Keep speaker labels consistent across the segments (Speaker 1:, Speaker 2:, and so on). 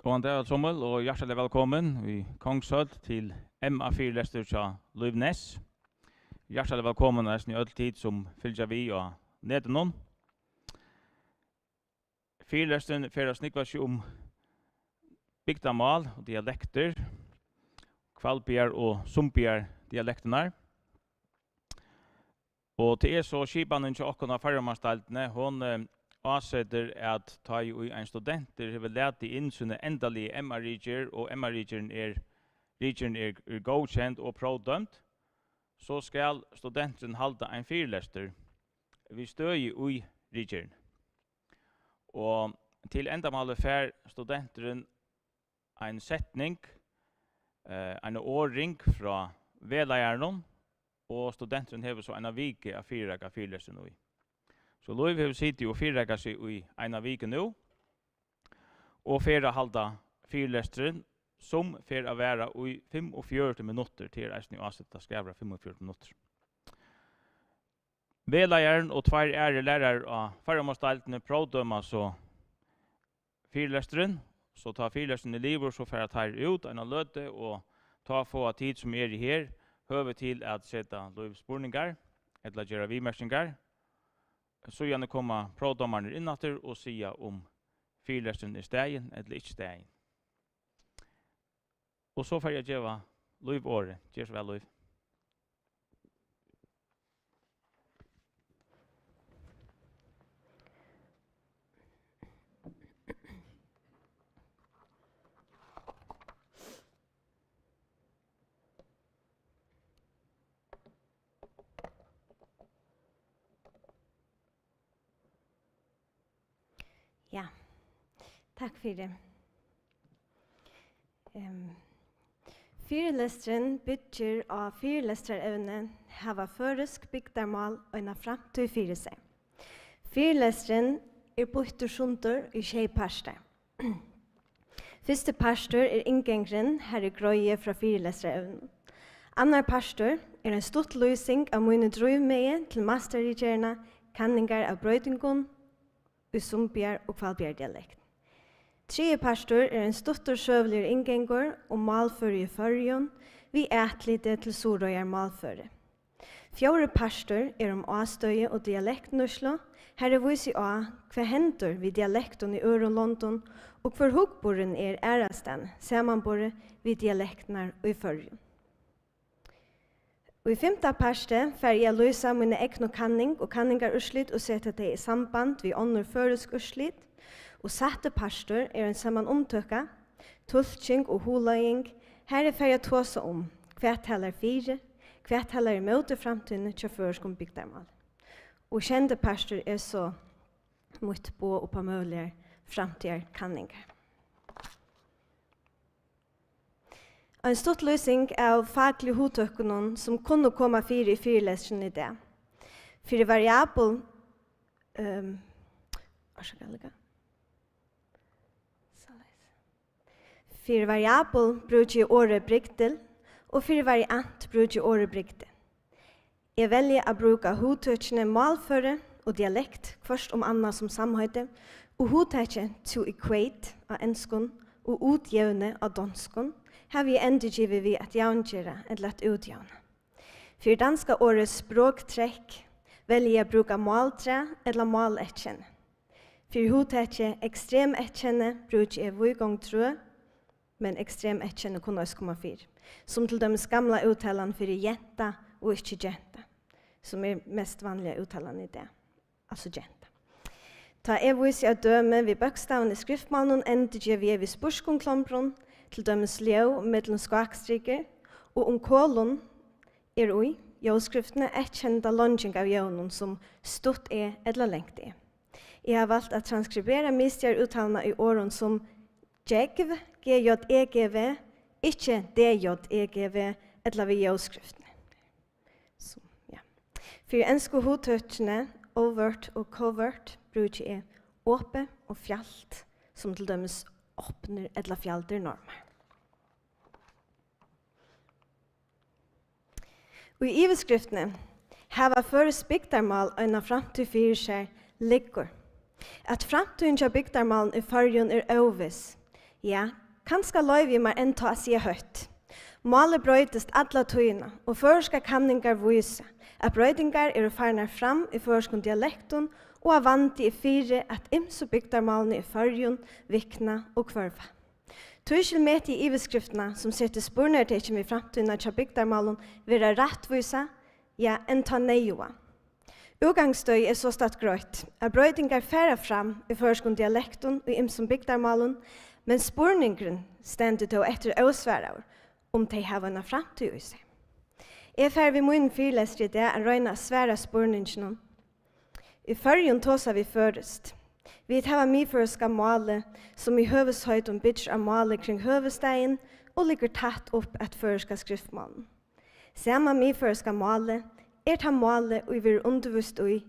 Speaker 1: Góðan dag Samuel og hjertelig velkommen i Kongshødd til MA4-lester til Løvnes. Hjertelig velkommen i øll tid som fylgjer vi og nedenom. Fyrlesteren fører snikva seg bygdamal og dialekter, kvalbjer og sumpjer dialekterna. Og til så skipanen til okkona fargemannstaltene, hon avsetter at ta jo i en studenter vil lete inn sine endelige MA-riger, og MA-rigeren er godkjent og prodømt, så skal studenten halda en fyrlester vi støy i rigeren. Og til endamålet fer studenten en setning, en åring fra vedleieren, og studenten hever så en vike av fyrlesteren i. Så Løyv har sittet og fyrrekket seg i en vike nå, og fer å halda fyrlesteren, som fer å være i 45 minutter til reisning og avsetta skal være 45 minutter. Vedleieren og tvær lærere av fargemannstaltene prodømmer så fyrlesteren, så tar fyrlesteren i livet, så fer å ta ut en løte og ta få tid som i her, høve til at sette Løyv spurningar, eller gjøre vimerkninger, så gjerne kommer prodømmerne innatter og sier om fyrlesteren stegen eller ikke stegen. Og så får jeg gjøre Løyv året. Gjør så vel, Løyv.
Speaker 2: Ja, takk for det. Fyrlesteren bygger av fyrlesterevne hava føresk bygdarmal og en framtid fyrir seg. Fyrlesteren byttur sundur i tjejparster. Første pastor inngengren her grøye fra fyrlesterevnen. Annar pastor en stutt løsing av mine drøymeie til masterrigerna, kanningar av brøydingon, i sumpjar og kvalbjar dialekt. Tredje pastor en stuttur søvligere inngengur og malføre i førjon, vi ætlite til Sorøyar malføre. Fjore pastor om avstøye og dialektnuslo, her viser av hva hendur vi dialekten i Øron London, og hver hugboren ærastan, samanbore vi dialektnar i førjon. Og i femte parste fer jeg løsa mine egno kanning og kanningar urslit og sette det i samband vi ånder føresk urslit. Og satte pastor en saman omtøkka, tulking og huløying. Her fer jeg tåsa om hva talar fire, hva talar møte framtiden til føreskom bygdarmal. Og kjente pastor så mot bo og på mulige framtidige kanningar. En stort løsning av faglige hodtøkkene som kunne komme fire i fyrlesteren i det. Fire variabel fire variabel bruker året brygdel, og fire variant bruker året brygdel. Jeg velger å bruke hodtøkkene malføre og dialekt, først om anna som samhøyde, og hodtøkkene to equate av enskon og utjevne av danskon, har vi endurgivet vi at jaungjera eller at utjavna. For danska årets språktrekk velger jeg bruka maltre eller maletkjenne. For hodtetje ekstrem etkjenne bruker jeg vugong trø, men ekstrem etkjenne kunne også komme fyr. Som til dømes gamla uttalan for jenta og ikke jenta, som mest vanliga uttalan i det, altså jenta. Ta viser jeg døme vi bøkstaven i skriftmannen endurgivet vi spørskonklombrun, til dømes leo mellom skakstriker, og kolon ui, jøskriftene kjenda longing av jøvnen som stutt eller lengt Jeg har valgt å transkribere mistjer uttalene i åren som JEGV, GJEGV, ikke DJEGV, eller ved jøskriftene. Ja. For ensko hodtøttene, overt og covert, bruker jeg åpe og fjalt, som til dømes åpner eller fjalter normer. Og i iveskriftene har føres bygdarmal øyne framtid fyrir seg ligger. At framtiden til bygdarmalen i fargen overvis. Ja, kanskje løy vi meg enn ta å si høyt. Målet brøytest alle tøyene, og førske kanninger viser at brøytingar farnar fram i førskon dialekten og er vant i fire at ymse bygdarmalene i førjun, vikna og kvørva. Tøyskil med i iveskriftene som setter spørner til ikke med framtiden til bygdarmalen være rettvisa, ja, enn ta neioa. Utgangsstøy så statt grøyt, at brøytingar færa fram i førskon dialekten og ymse bygdarmalen, men spurningren stendet då etter åsværaver om de har en framtid i seg. Jeg fer vi min fyrlester i det en røyna sværa spurningen. I førjen tåsa vi først. Vi tar miförska måle som i høveshøyt om bytj av måle kring høvestegn og ligger tatt opp et førska skriftmålen. Samma miförska måle ta måle og vi undervist ui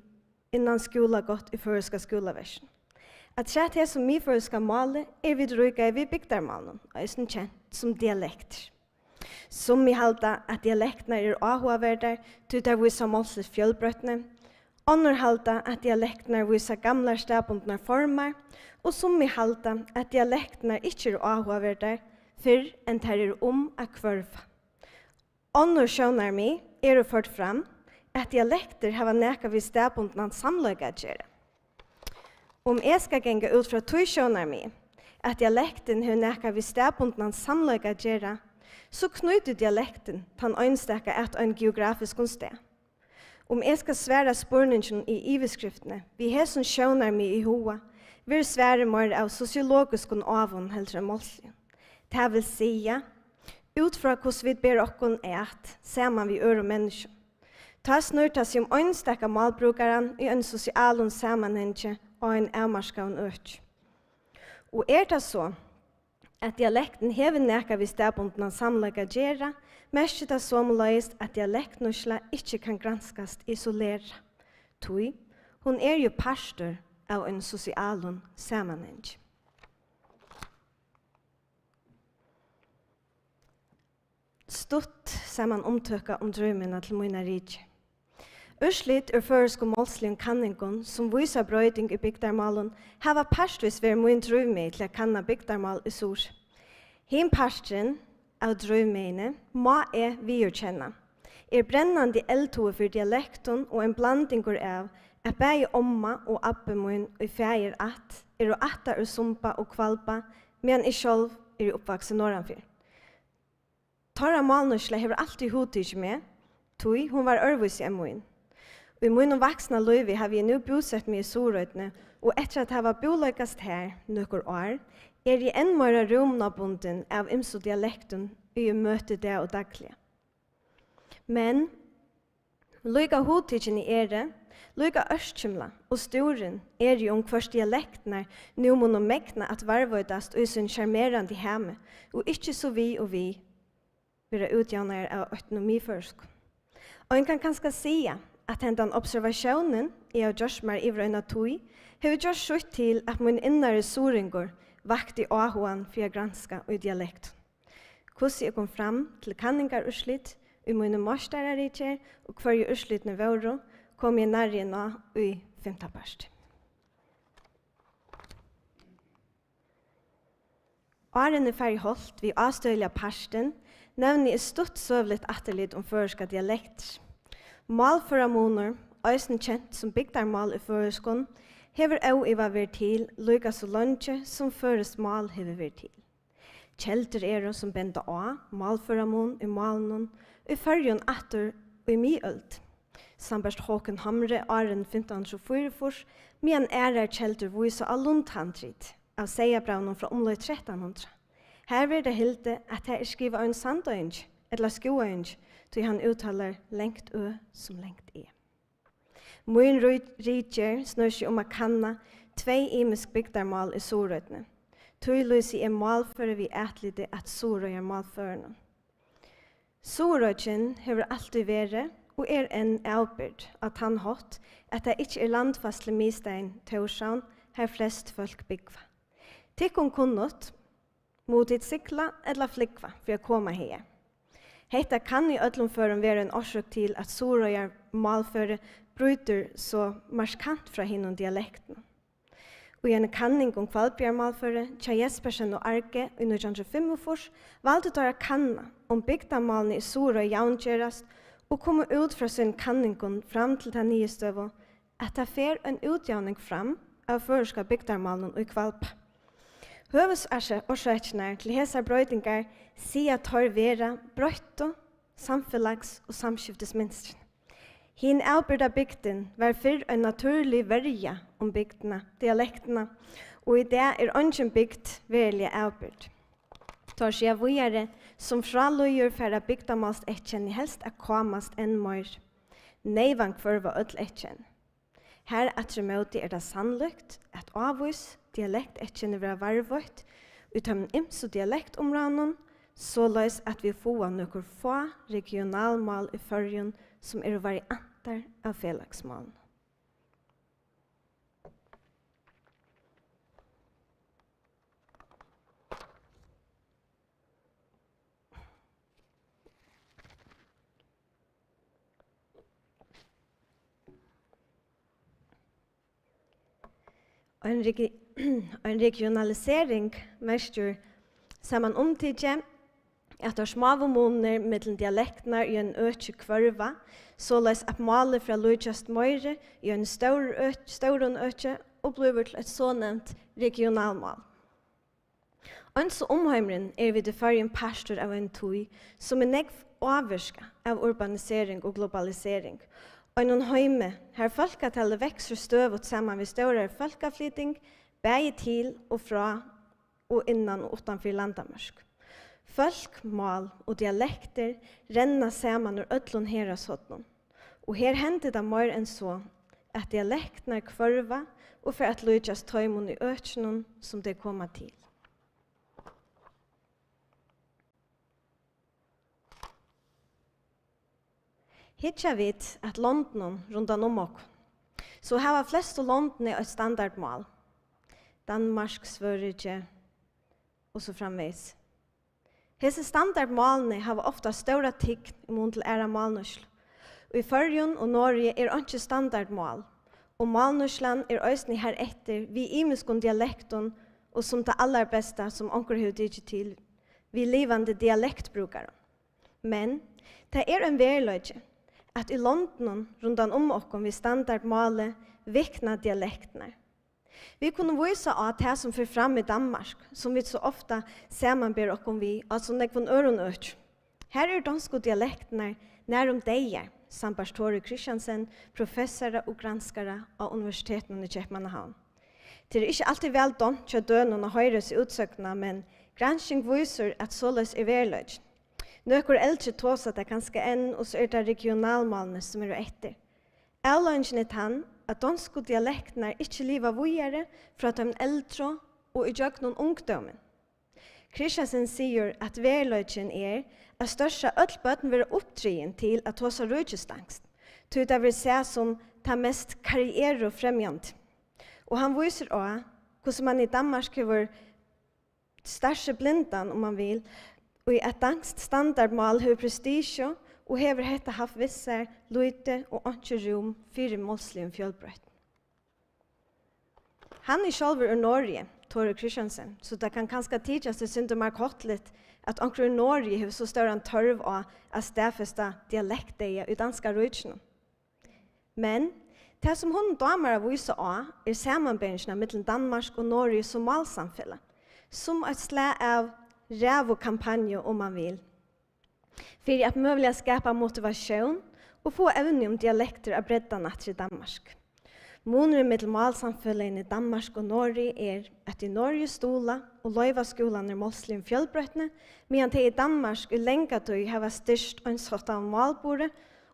Speaker 2: innan skola gått i førska skolaversen. At sett her som miförska måle vi drøyga i bygdarmålen, og er kjent som dialekter. Som vi halda at dialektene avhåverder, tutar vi som målses fjellbrøttene, Annor halda at dialektene viser gamle stabundne former, og som vi halda at dialektene ikke avhåverder før enn tar å kvørva. Annor skjønner mi ført fram at dialekter har nekka vi stabundne samløyga gjøre. Om jeg skal genge ut fra tog skjønner mi at dialekten har nekka vi stabundne samløyga gjøre, så knyter dialekten til en øynstekke et en geografisk sted. Om jeg skal svære spørningen i iveskriftene, vi har som skjønner meg i hoa, vil svære mer av sosiologisk avon heller enn målslig. Det vil si, ut fra hvordan vi ber oss ser man vi øre mennesker. Ta snurta seg om øynstekke malbrukeren i en sosial sammenheng og en avmarskaven øk. Og det så, at dialekten hever nekka vi stabundna samlega gjerra, mest det somleis at dialektnusla ikke kan granskast isolera. Tui, hun jo pastor av en sosialun sammenheng. Stutt saman omtøkka om drømmene til mine rike. Urslit føresko målslige kanningen som viser brøyding i bygdarmalen hava parstvis vært min drømme til å kanna bygdarmal i sor. Him parstren av drømmene må vi kjenne. Brennande eldtove for dialekten og en blanding av at begge omma og abbe min og fægir at og atta og sumpa og kvalpa, men jeg selv oppvaksen norranfyr. Tara Malnusle hever alltid hodig med, tog hun var ørvis i min. Og i min vaksna løyvi har vi nu bosett meg i Sorøytene, og etter at jeg var boløykast her nøkker år, jeg enn mer romnabunden av imso dialekten i møte det og daglig. Men, lyga hotigen i lyga ørskimla og storen jo hvers dialektene nu må megna at varvøydast og i sin charmerande hemme, og ikke så vi og vi være utjavner av økonomiførsk. Og en kan kanskje si at hendan observasjonen av Joshmar i vrøyna tui har gjort slutt til at min innare soringur vakti ahoan for å granska og dialekt. Hvordan jeg kom fram til kanningar urslit i mine morstararikker og hver jeg urslitne våro kom jeg nærre nå i 5. parst. Åren ferdig holdt vi avstøyla parsten nevner jeg stort søvligt atterlitt om føreska dialekter. Malføra moner, øysen kjent som bygdarmal i føreskon, hever også i vært til, lykka så lønge som føres mal hever vært til. Kjelter som benda av, malføra mon i malen, i førjon atter og i myølt. Samberst Håken Hamre, åren 1524, men kjelter vise av lundhandrit, av seiabraunen fra omløy 1300. Her vil det hilde at jeg skriver en sandøyng, eller skoøyng, til han uttaler lengt ø som lengt e. Min riker snør seg om å kanna 2 imisk bygdarmal i Sorøytene. Tøylysi malføre vi ætlide at Sorøy malførende. Sorøyken hever alltid vært og en avbyrd at han hatt at det ikke landfastle mistein Torshavn her flest folk byggva. Tikkum kunnot mot et sikla eller flikva for å komme her. Hetta kan i ødlomføren være en årsøk til at Sorøyar malføre bryter så marskant fra hinnom dialekten. Og i en kanning om kvalbjermalføre, tja Jespersen og Arke i 1945, valgte de å kanna om bygdamalene i Sora og Jaungjørast, og komme ut fra sin kanningen fram til den nye støvå, at det fer en utjavning fram av føreska bygdarmalen i Kvalp. Høvesårsøkene til hese brøytingar sier at tar vera brøyto, samfellags- og samskiftesminstren. Hin avbyrda bygden var fyrr en naturlig verja om bygdene, dialektene, og i det ingen bygd verilig avbyrd. Tar seg vujere som fraløyer færre bygdamalst etjen helst er komast enn mør. Neivan kvarva ødel etjen. Her atrimoti det sannlykt at avvis dialekt etjen vera varvøyt utom ims og dialektområden, så løs at vi får noen få regionalmal i førjen som varianter av felagsmålen. En regionalisering mestur saman omtidje at det små måneder mellom dialektene i en øke kvarva, såleis at malet fra Lujast Møyre i en større øke og blir til et så nevnt regionalmal. Anso omheimren vi det fargen pastor av en tøy som negv avvirka av urbanisering og globalisering. Og en heime her folketallet vekser støvut sammen ved større folkeflytting, bæge til og fra og innan og utanfor landamørsk. Folk, mal og dialekter renner sammen ur ødlun herashodnon. Og her hendte det mer enn så at dialektene kvarva og for at lujjas tøymon i økjennom som det kommer til. Hitja vet at London rundan om okk. Så hava flest av London et standardmal. Danmark, Sverige og så framveis. Hese standardmalene har ofta stora tikk imot til æra malnøsl. Og i Førjun og Norge ikke standardmal, og malnøsland øysni her etter vi imiskon dialekton og som det aller beste som onker har digit til, vi livande dialektbrukare. Men det en verløyge at i London rundan om okkom vi standardmale vikna dialektene. Vi kunne vise at det som fyrir fram i Danmark, som vi så ofta samanber okkom vi, altså nekvun øronøk. Her dansko dialektene nærum deir, Sambar Tori Christiansen, professor og granskare av Universiteten i Kjøpmannahavn. Det ikke alltid vel dømt til døgn og høyres i utsøkene, men gransking viser at såles verløy. Nøkker eldre tås at det kanskje enn, og så det regionalmalene som etter. Avløngen han at dansko dialektene ikke livet vujere fra de eldre og i jøgnen ungdommen. Christiansen sier at verløgjen at største ødelbøten vil opptryen til at hos har rødgjestangst, til det vil se som det mest karriere og fremjant. Og han viser også hvordan man i Danmark har største blindan, om man vil, og i et danskt standardmal har prestisje, og hever hette haft visse løyte og ikke rom for målslig fjølbrøyt. Han selv ur Norge, Tore Christiansen, så det kan kanskje tidligere til Syndermark Hotlet at onker i Norge har så større en tørv av å stedfeste dialekter i danska røytsene. Men det som hun damer av viser av sammenbindelsene mellom Danmark og Norge som malsamfunnet, som et slag av rævo-kampanje om man vil. For at mulig skapa motivasjon og få evne om dialekter av bredden i Danmark. Måneder mellom malsamfunnet i Danmark og Norge at i Norge stola og løyvaskolen målslig fjellbrøttene, medan det i Danmark i lenge tøy har styrst og en sånn av malbordet,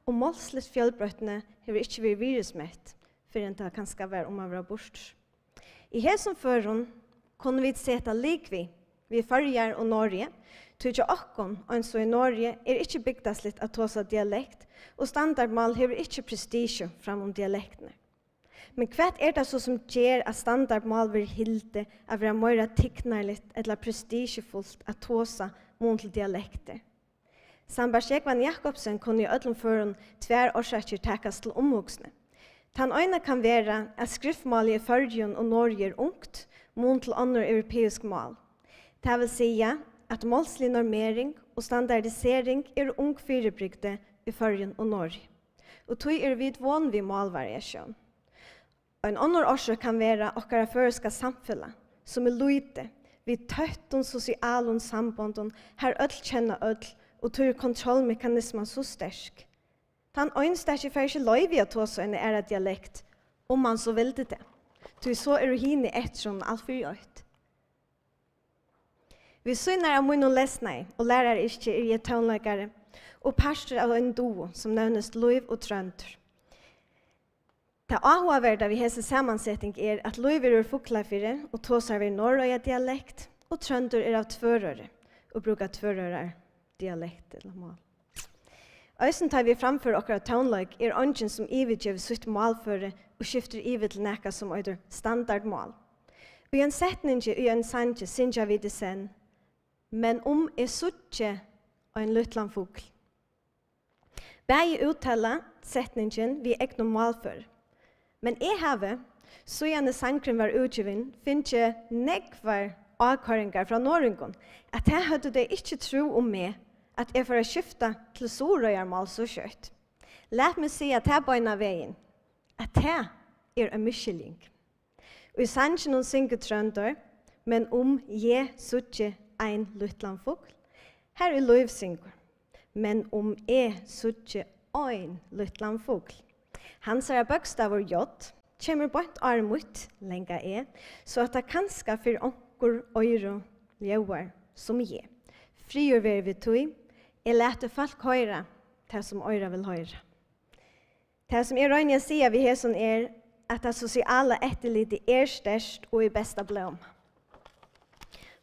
Speaker 2: og målslig fjellbrøttene har ikke vært virusmett, for det kan skal være om man var bort. I hesen føren kunne vi sette likvi vi Førjar og Norge, tog ikke okkon, og så i Norge ikke bygdaslitt at tåsa dialekt, og standardmal har ikke prestisje fram om dialektene. Men hva det så som gjør at standardmal vil hilde av være mer tikknarlitt eller prestisjefullt at tåsa mot dialekter? Sambar Sjekvan Jakobsen kunne i ødlom føren tver årsaker takas til omhugsne. Den ene kan være at skriftmålet i Førjen og Norge er ungt, mot til andre europeisk mål. Det vil si at målslig normering og standardisering er ung fyrirbrygde i Førjen og Norge. Og tog vi vån vid målvariasjon. En annen årsøk kan være okkara føreska samfunnet, som er lite, vi tøtten sosialen sambanden, her ødel kjenner ødel, og tog kontrollmekanismen så sterk. Den øyneste ikke for ikke løyvi å ta seg en æra dialekt, om man så vilde det. Tog så er henne etter alt for gjørt. Vi syner av min og lesnei, og lærer ikke i et tøvnleggere, og pastor av en duo som nevnes Løyv og Trønder. Det avhåverda vi hese sammansetning er at Løyv er fuklafire, og tåsar vi norrøya dialekt, og Trønder er av tvørøre, og brukar tvørøre dialekt eller mål. Øysen tar vi framfor okkara tøvnlegg er ønsken som ividgjev sitt målføre og skifter ivid til nekka som øyder standardmål. Og i en setning i en sanje synja vi det sen, men jeg suttje en lytlan fugl. Begge uttala setningen vi egnom målføre. Men jeg have, så gjerne sangren var utgiven, finnes nekvar avkøringar fra Norringen, at jeg hadde det ikke tro om meg, at jeg får skifta til sorøyarmål så kjøtt. Lät meg si at jeg bøyna veien, at jeg er en myskeling. Og i sangen hun synger Trønder, men jeg suttje ein lytlan fugl, her er Løyv synger, men jeg suttje ein lytlan fugl. Hans er bøkstaver J, kommer bort armut, lenga så at det kanska for onkur øyro ljøvar som je. Frigjør ver vi tog, lete folk høyra, det som øyra vil høyra. Det som røyner å si vi hesson at det sosiale etterlidet er størst og i besta blom.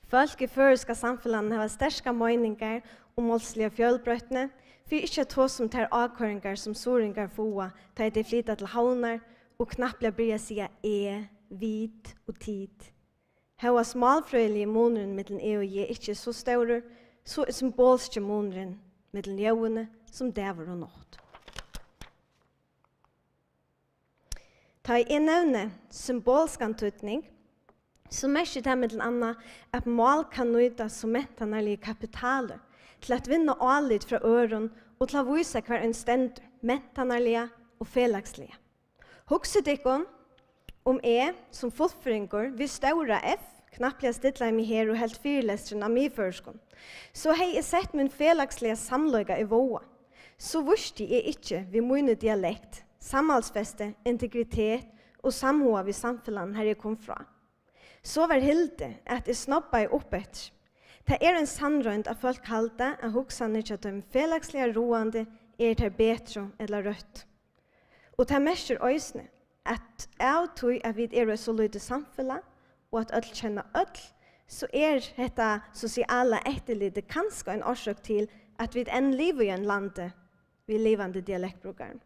Speaker 2: Folk i føreska samfunnet har sterska meningar om målslige fjølbrøttene, for ikke to som tar avkøringar som soringar foa, tar de flytta til havnar, og knapplega bryr seg vid og tid. Hva smalfrøyelige måneren mellom og je ikke så større, så er symbolske måneren mellom jøvene som dæver og nått. Ta i nevne symbolsk antydning, så merker det mellom annet at mål kan nøyda som mentanarlige kapitaler, til at vinna alit fra øron og til å vise hver en stend mentanarlige og felagslige. Hugset ikkon jeg som fullføringer vi ståra F, knapplega stidla mig her og helt fyrlestren av mig førskon, så hei jeg sett min felagslige samløyga i våa. Så vurste jeg ikke vi mine dialekt, samhalsfeste, integritet og samhåa vi samfunnet her jeg kom fra. Så var hilde at jeg snobba i oppetter. Det er en sannrøynd at folk halda at hoksaner til at de felagslige roande det bedre eller rødt. Og det mester øysene at jeg tror at vi er så lydig samfunnet, og at alle kjenner alle, så dette sosiale etterlidet kanskje en årsak til at vi enn lever i en lande vi levende dialektbrukere.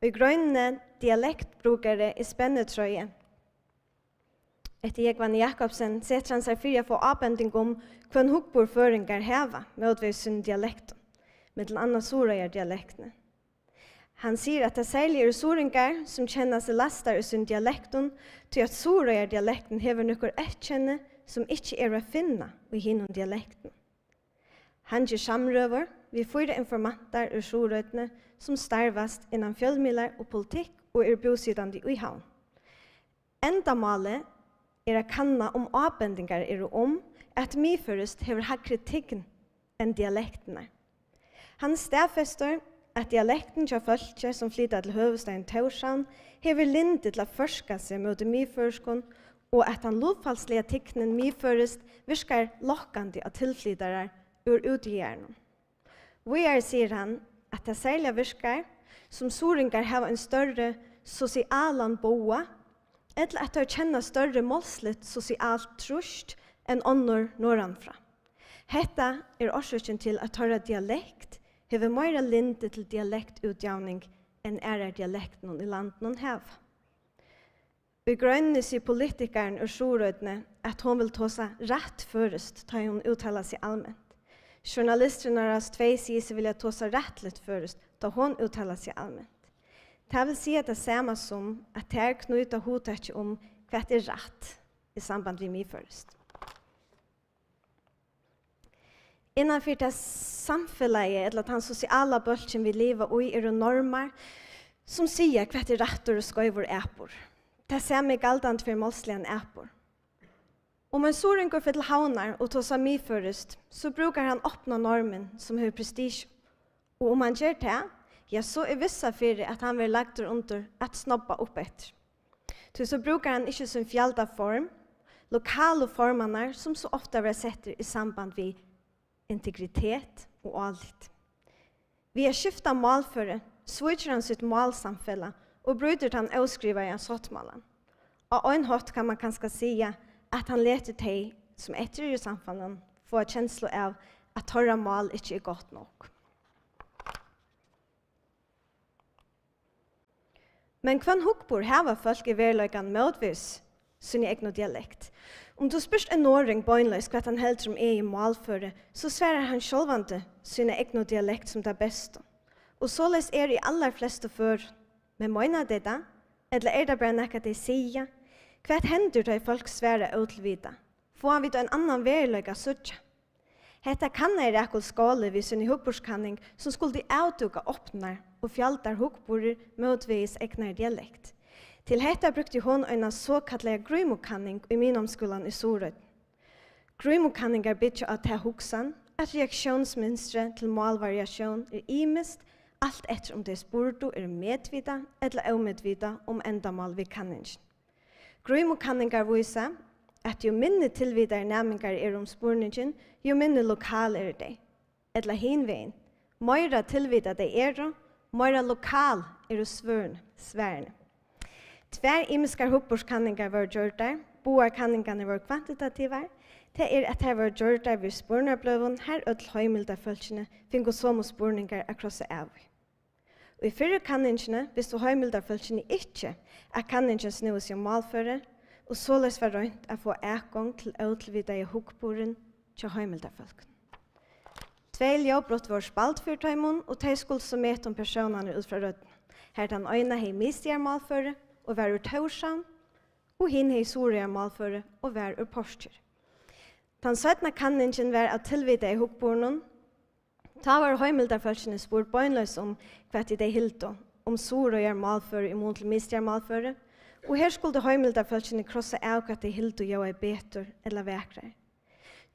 Speaker 2: Og i grønne dialektbrukere i spennetrøye, etter Jekvanne Jakobsen setter han seg for å få avbending om hvordan hukkborføringer heva med å sin dialekt, med den andre sorøyer-dialektene. Han sier at det særlig er soringer som kjenner seg lastar i sin dialekten, til at sorøyer-dialekten hever noe etkjenne som ikke er å finne i hinnom dialekten. Han gjør samrøver vi 4 informanter ur sorøytene som starvast innan fjellmidler og politikk og er bosidande i havn. Endamålet er å kanna om avbendingar er at myførest hever ha kritikken enn dialektene. Han stedfester at dialekten til folket som flyttar til høvestein Torshavn hever lindet til å forska seg mot myførskon, og at han lovfallslige tikkenen myførest virkar lokkande av tilflytare ur utgjørnen. Videre sier han at det særlig virkar som soringar har en større sosialan boa, eller at de kjenner større målslitt sosialt trust enn ånder norranfra. Hetta er årsaken til at høyre dialekt hever mer linde til dialektutjavning enn dialekten i landet noen hev. Vi grønner sier politikeren og sjorødene at hun vil ta seg rett først da hun uttaler seg allment. Journalisterna av 2 sier seg vilja ta seg rett litt først da hun uttaler seg allment. Det vil si at det samme som at det knyter hodet om hva er rett i samband med mig først. Innanfor det samfunnet, eller den sosiale bølgen vi lever i, er normer som sier hva er rett og skøyver æpor. Det samme galdant for målslige æpor. Om en soren går til havnar og tar seg mig først, så brukar han åpne normen som har prestige. Og om han gjør det, ja, så er vissa for at han vil lagt under at snobba opp etter. Så brukar han ikke som fjälda form, lokale formaner som så ofta var setter i samband med integritet og allit. Vi er skifta målføre, switcher han sitt målsamfella og bryter han avskriva i en sottmålen. Og en hatt kan man kanskje si at han leter til som etter i samfunnet få en kjenslo av at torra mål ikke er godt nok. Men kvann hukbor hava folk i verløygan møtvis sin egen dialekt. Om du spørst en norring bøgnløys hva han heldur om i målføre, så sverar han sjølvande sin egen dialekt som det beste. Og såleis er i aller fleste før. Men mener det da? Eller er det bare nekka de sier? Hva hender da folk svære utilvida? Får han vidt en annan verløyga suttja? Hetta kan ei rekul skåle vid sin hukborskanning som skulle avduka åpnar og fjaldar hukborer motvis egnar dialekt. Til hetta brukte hon en såkallega grymokanning i minomskolan i Sorød. Grymokanningar bytja av ta huksan, at reaksjonsmønstre til målvariasjon er imest, alt etter om det spurto er medvida eller omedvida om endamål vid kanningen. Grymokanningar viser at jo minne tilvidare næmingar er om spurningen, jo minne lokal er det. Eller hinveien, møyra tilvida det er, møyra lokal er sværne. Tvær imiskar hukborskanningar var gjort der, boar kanningane var kvantitativar, det er at her var gjort der ved spurnerbløven, her ødel høymilda følelsene fingo som spurningar akross av. Og i fyrre kanningene, hvis du høymilda følelsene ikke, at kanningen snur seg målføre, og såleis var røynt å få ekong til ødelvida i hukboren til høymilda følelsene. Tvei ljøbrott var spalt for tøymon, og de skulle summere om personene ut fra rødden. Her den øyne hei mistier målføre, og var ur Torshavn, og hin hei Soria målføre, og var ur Porscher. Den 17. kanningen var av tilvida i hukbornen. Ta var høymildarfølsene spurt bøgnløs om hva de hilto, om Soria målføre imot til mistier målføre, og her skulle høymildarfølsene krossa av hva de hilto jo er betur eller vekrar.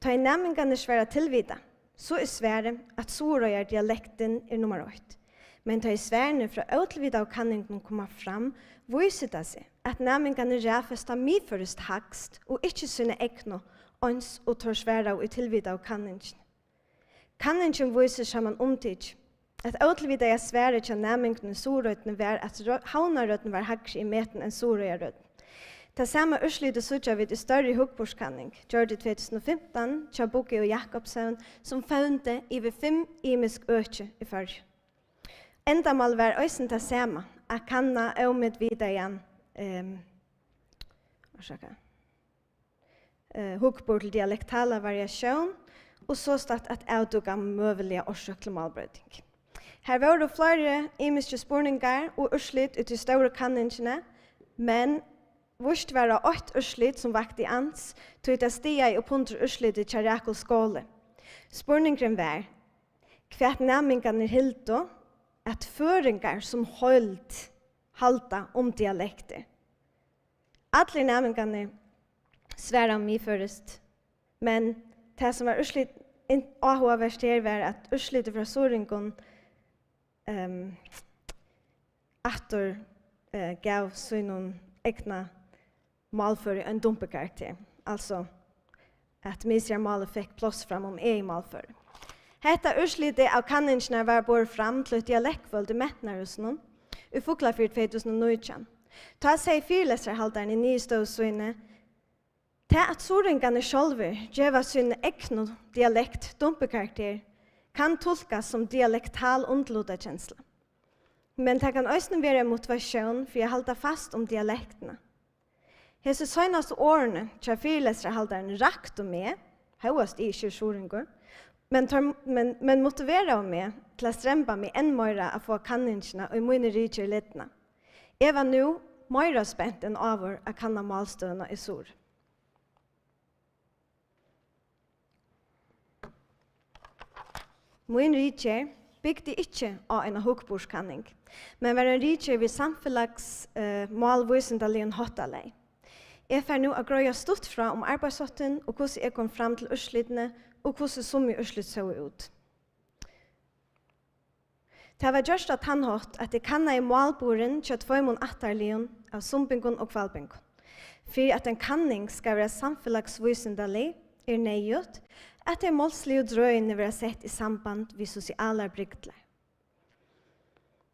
Speaker 2: Ta i næmingane sværa tilvida, så er svære at Soria dialekten er nummer 8. Men ta i sværene fra utilvida av kanningen kommer fram, viser det seg at næmingane ræfesta midførest hakst og ikke synne ekno, ons og tar sværa og tilvida av kanningen. Kanningen viser saman omtid at utilvida er svære til næmingene sorøytene var at havnarøytene var hakst i meten enn sorøyarøytene. Det samme urslydet sutja vid i større hukborskanning, gjør det 2015, til Boke og Jakobsen, som faunte i ved 5 imisk økje i fyrje. Endamål var øysen det samme, at kanna omid videre igjen hukbord til dialektala variasjon, og så start at avduga møvelige årsøk til målbrøyding. Her var det flere imiske spurningar og urslit ut i store kanningene, men vurst var det 8 urslit som vakte i ans, tog det stia i oppunder urslit i Kjarjakul skole. Spurningren var, hva næmingene hildo, at føringar som halda om dialekter. Alle næmingene sværa mig først, men det som var urslit avhåverst her var at urslitet fra Soringon atter gav sin egna malføre en dumpekarakter. Altså at misja malet fikk plass fram om malføre. Hetta urslitet av kanningene var bort fram til et dialektvold i Metnarusen i Fuglafyr 2019. Ta seg fyrleserhalderen i Nystøvsøyne til at soringene sjølve gjør sin egen dialekt dumpekarakter kan tolkas som dialektal underlodakjensla. Men det kan også være motivasjon for å holde fast om dialektene. Hese søgnaste årene til fyrleserhalderen rakt og med, høyest i ikke soringer, men motiverer meg til å strempe meg enn mer å få kanningene og mine rydger littene. Jeg var nu mer spent enn over at kanna malstøvna i sur. Min riker bygde ikke av en hukbordskanning, men var en riker ved samfellags målvisendaligen hottalei. Jeg får nu å grøya stort fra om arbeidshotten og hvordan jeg kom fram til urslitene og hvordan som i urslit så ut. Det var gjørst at han hatt at jeg kanna i målboren til 2 attarligen av sumpingon og kvalpingon. For at en kanning skal være samfellagsvisendali nøyut, at det målslige drøyene vil sett i samband med sosiale brygdler.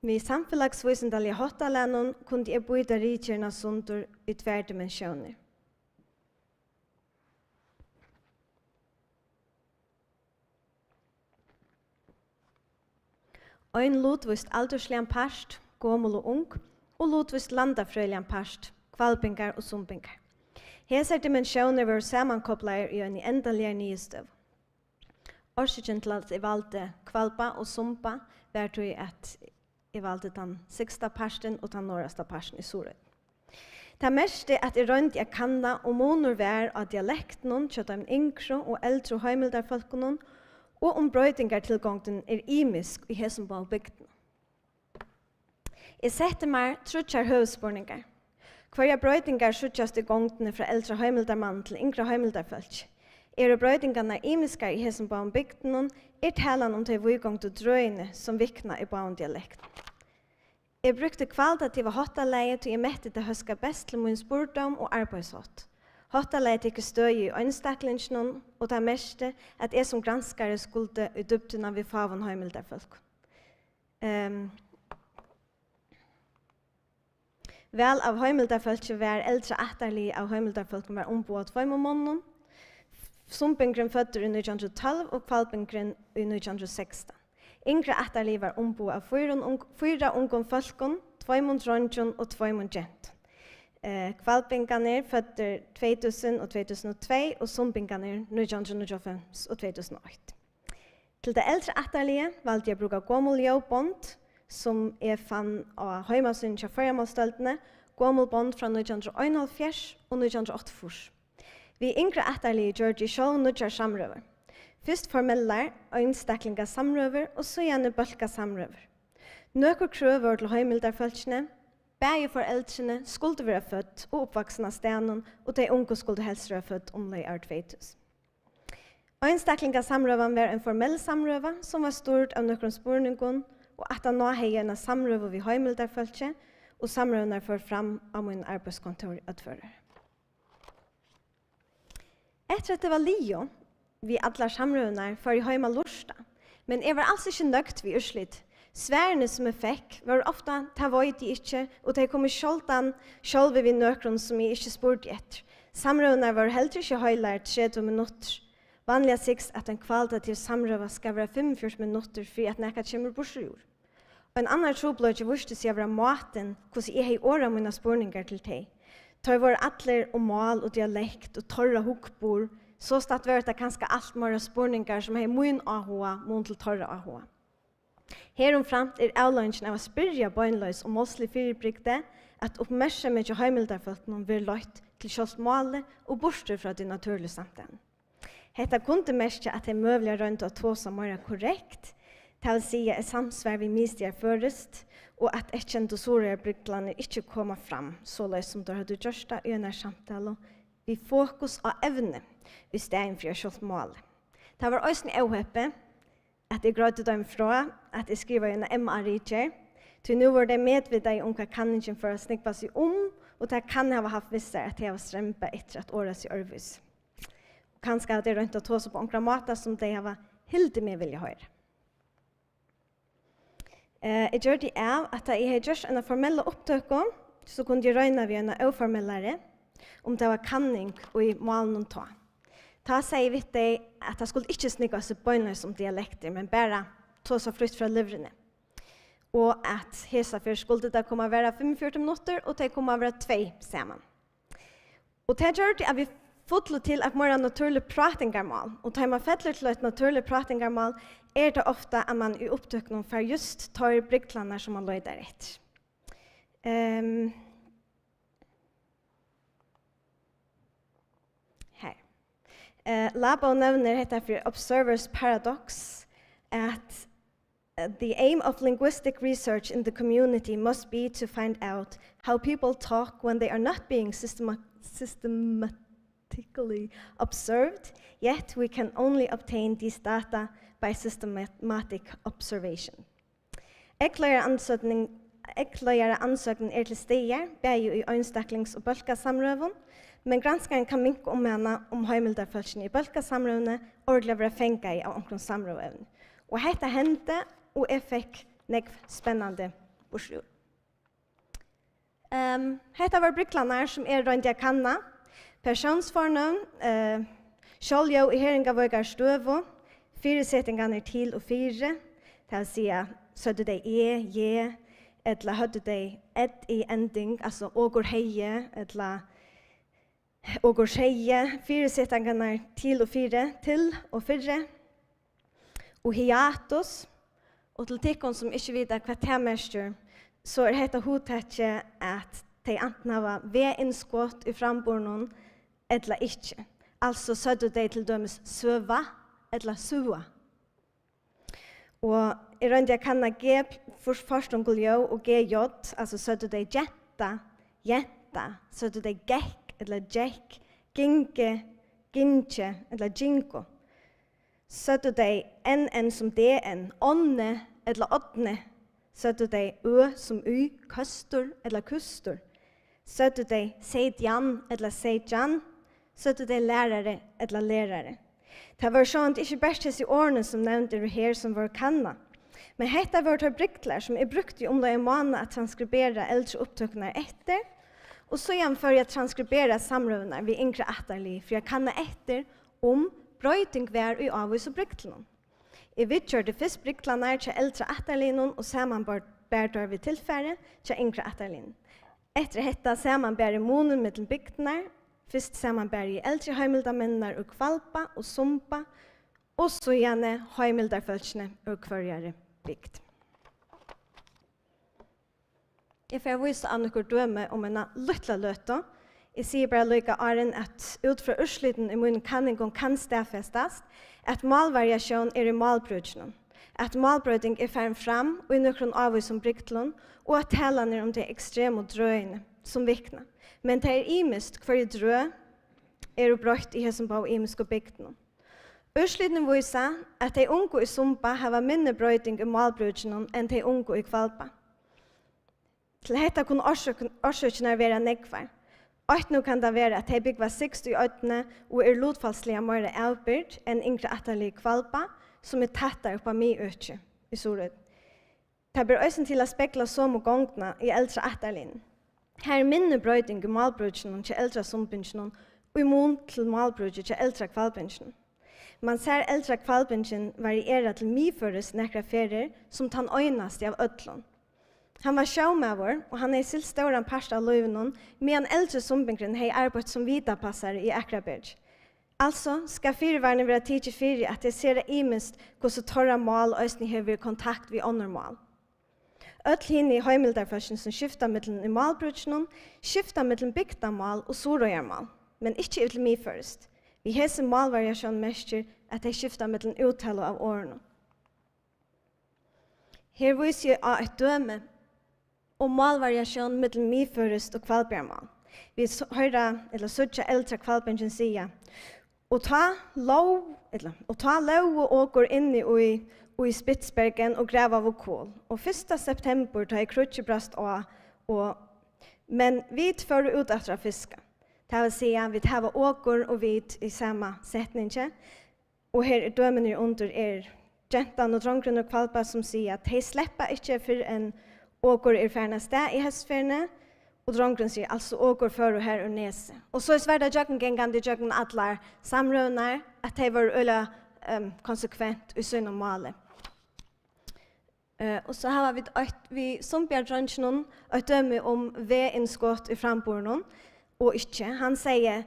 Speaker 2: Med samfellagsvisendalige hottalennon kunne jeg bøyda rikerne sundur i 2 dimensjoner. Ein lutvist alderslian parst, gommel og ung, og lutvist landafrøylian parst, kvalpingar og sumpingar. Hese dimensjoner var sammankopplager i en endalige nystøv. Årsikken til at jeg valgte kvalpa og sumpa var til at jeg valgte den sista parsten og den norrasta parsten i Sorøy. Det mest at jeg rønt jeg kanna og monor vær av dialekten til de yngre og eldre heimeldarfolkene og om brøytingartilgången imisk i Hesenballbygden. Jeg setter meg trutjar høvespurningar. Hver brøytingar suttjast i gongtene fra eldre heimeldarmann til yngre heimeldarfolk. Brøytingarna imiskar i Hesenballbygden talan om de vigång til drøyene som vikna i baundialekten. Jeg brukte kvalitative hottaleie til jeg mette det høska best til min spordom og arbeidshått. Hottaleie til ikke støy i øynstaklingen og det meste at jeg som granskare skulle i dybtuna vi favon heimeldarfolk. Vel av heimeldarfolk var eldre atterlig av heimeldarfolk var ombå 2 måneder. Sumpingren fødder i 1912 og kvalpingren i 1916. Yngre atterlig var ombå av 4 unge folkene, 2 dronjon og 2 gent. Kvalpingarna fødder 2000 og 2002 og sumpingarna 1995 og 2008. Til det eldre atterlige valgte jeg bruke gommel som jeg fann av heimasyn til førjamalstøltene, gommel fra 1971 og 1984. Vi yngre atterlige gjør de selv nødjar samrøver. Først formeller øynstaklinga samrøver og så gjerne bølka samrøver. Nøkker krøver til heimildarfølsene, begge foreldrene skulle være født og oppvaksen av stenen, og de unge skulle helst være født omlai år 2000. Øynstaklinga samrøven var en formell samrøve som var stort av nøkkeren spurningen, og at han nå har en samrøve ved heimildarfølsene, og samrøven er ført fram av min arbeidskontor utfører. Etter at det var Leo, vi alle samrøvene for i heima lorsta, men jeg var altså ikke nøgt ved urslit. Sværene som jeg fikk var ofte, det var jeg ikke, og det kom sjeldan selv ved nøkron som jeg ikke spurte etter. Samrøvene var heller ikke høylært 30 minutter. Vanlig siks at en kvalitativ samrøve skal være 45 minutter for at nekka kommer borsjord. Og en annen trobløyde vurste seg være maten, hvordan jeg har året mine spurninger til deg. Tar var atler og mal og dialekt og torra hukbor, så stod det kanskje alt mer spurninger som har mun ahoa, mun til torra ahoa. Heromframt avlønningen av å spyrja bøgnløs og målslig fyrirbrygde at oppmerksomhet til heimildarfolkene vil løyt til kjølt måle og borster fra de naturlige samtalen. Hetta kunde mest at det er møvlig rundt å ta som mer korrekt, det vil si at samsvar vi mister først, og at ekkjent og såre brygdlene ikke kommer fram, så løs som du hadde gjort i denne samtalen, vi fokus av evne, hvis det er en fri kjølt mål. Det var også en avhøpe, at jeg grøyde dem fra, at jeg skriver en MR-riker, til nå var det medvidet om hva kanningen for å snikpa seg og det kan ha haft visser at jeg var strømpe etter at året i Ørvis. Kanskje hadde jeg rundt å ta seg på omkring måter som de har hildet med vilje høre. Jeg gjør det av at jeg har gjort en formelle opptøk, så kunne jeg røyne ved en uformellere om det var kanning og i målen ta. Ta sier vi det at jeg skulle ikke snikke seg bøgnløs som dialekter, men bare ta seg flytt fra livrene. Og at hesa først skulle det komme å være 45 minutter, og det komme å være 2 sammen. Og det gjør det at vi fotler til at man har naturlig pratingarmal, og tar man fettler til et naturlig pratingarmal, det ofte at man i opptøkningen for just tar brygdlander som man løyder etter. Labo nevner heter for Observer's Paradox, at the aim of linguistic research in the community must be to find out how people talk when they are not being systematically observed, yet we can only obtain these data by systematic observation. Ekklare ansøkning til stier, begge i øynstaklings- og bølkasamrøven, men granskaren kan minke henne om høymildarfølsene i bølkasamrøvene og være fengt i av omkring samrøvene. Og dette hendte, og jeg fikk spennende borsjord. Dette var bryklarna som rundt jeg kanna. Personsfornavn, skjoldjå i heringavøygar støvo, fire settingene til og fire, det vil si sødde de je, eller hødde de i ending, altså ågår heie, eller ågår sjeie, fire settingene til og fire, og hiatus, og til tikkene som ikke vet hva det er mestjer, så dette hovedtetje at de enten har ved-innskott i frambornen, eller ikke. Altså sødde de til dømes søva, eller sua. Og i rundt jeg kan G forstungeljå og GJ, altså sødde de jenta, sødde de gekk, eller jekk, ginke, ginche, eller jinko. Sødde de NN som DN, ånne, eller åttne, sødde de ø som y, køstur, eller kustur. Sødde de seidjan, eller seidjan, sødde de lærere, eller lærere. Det var sånn ikke bare disse årene som nevnte det her som var kanna. Men dette var det brykler som brukte om det en måned å transkribere eldre opptøkene etter, og så gjenfor jeg transkribere samrøvene ved yngre atterlig, for jeg kan etter om brøyting hver i avvis og bryklene. Jeg vidtgjørte først bryklene til eldre atterlinjen, og sammenbærer ved tilfære til yngre atterlinjen. Etter dette sammenbærer månen med bygdene, først sammenbærer i eldre høymildamennene og kvalpa og sumpa, og så gjerne høymildarfølsene og kvarjere bygd. Jeg får vise av noen døme om en lytla løte. Jeg sier bare lykke Aren at ut fra utsliten i min kanning kan stedfestes at malvariasjon i malbrødene. At malbrøding færre fram og i noen avvis som brygtlån, og at talene om det ekstreme drøyene som vikner. Men det imist hver drøy brøyt i hessen på imisk og bygdene. Utsliten viser at de unge i sumpa har mindre brøyting i malbrødene enn de unge i kvalpa. Til dette kunne årsøkene være nekvar. Nå kan det være at de bygger 60 øyne og lodfallslige mer avbyrd enn yngre atterlige kvalpa, som tettere på min øyne i Sorød. Det blir også til å spekla som og gongene i eldre atterlinjen. Her minne brøyting i malbrødene til eldre sumpingen og imot til malbrødene til eldre kvalpingen. Man ser eldre kvalpingen variere til miføres nekra ferier som tan øynast av ødlån. Han var sjåmøver, og han silt større part av løyvene, medan eldre sumpingen har arbeidt som vidapassere i Akraberg. Altså skal fyrværende være tid til fyri at det ser imest hvordan torra mål og østning har vært kontakt ved andre mål. Öll hinn i høymildarfølsen som skifter mellom i malbrødsjonen, skifter mellom bygdamål og sorøyarmål, men ikke ut til mig først. Vi hese målvariasjon mestjer at de skifter mellom uttale av årene. Her viser jeg av et døme om målvariasjon mellom mig først og kvalbjørmål. Vi hører, eller sødja eldre kvalbjørn sier, og ta lov og går inn i Spitsbergen og grev av kål. Og 1. september tar jeg krutjebrast men vi fører ut etter å fiske. Det vil si at vi tar åker og vit i samme setning. Og her dømene under gentan og drongren og kvalpa som sier at de slipper ikke for en åker færne sted i hestferne, og drongren sier altså åker før og her og nese. Og så svært at jøkken gengande jøkken atler samrøvner, at de var øyla konsekvent i sønn og male. Og så har vi sumpjar drongren og dømme om ved-innskott i frambordenen, og ikke. Han sier,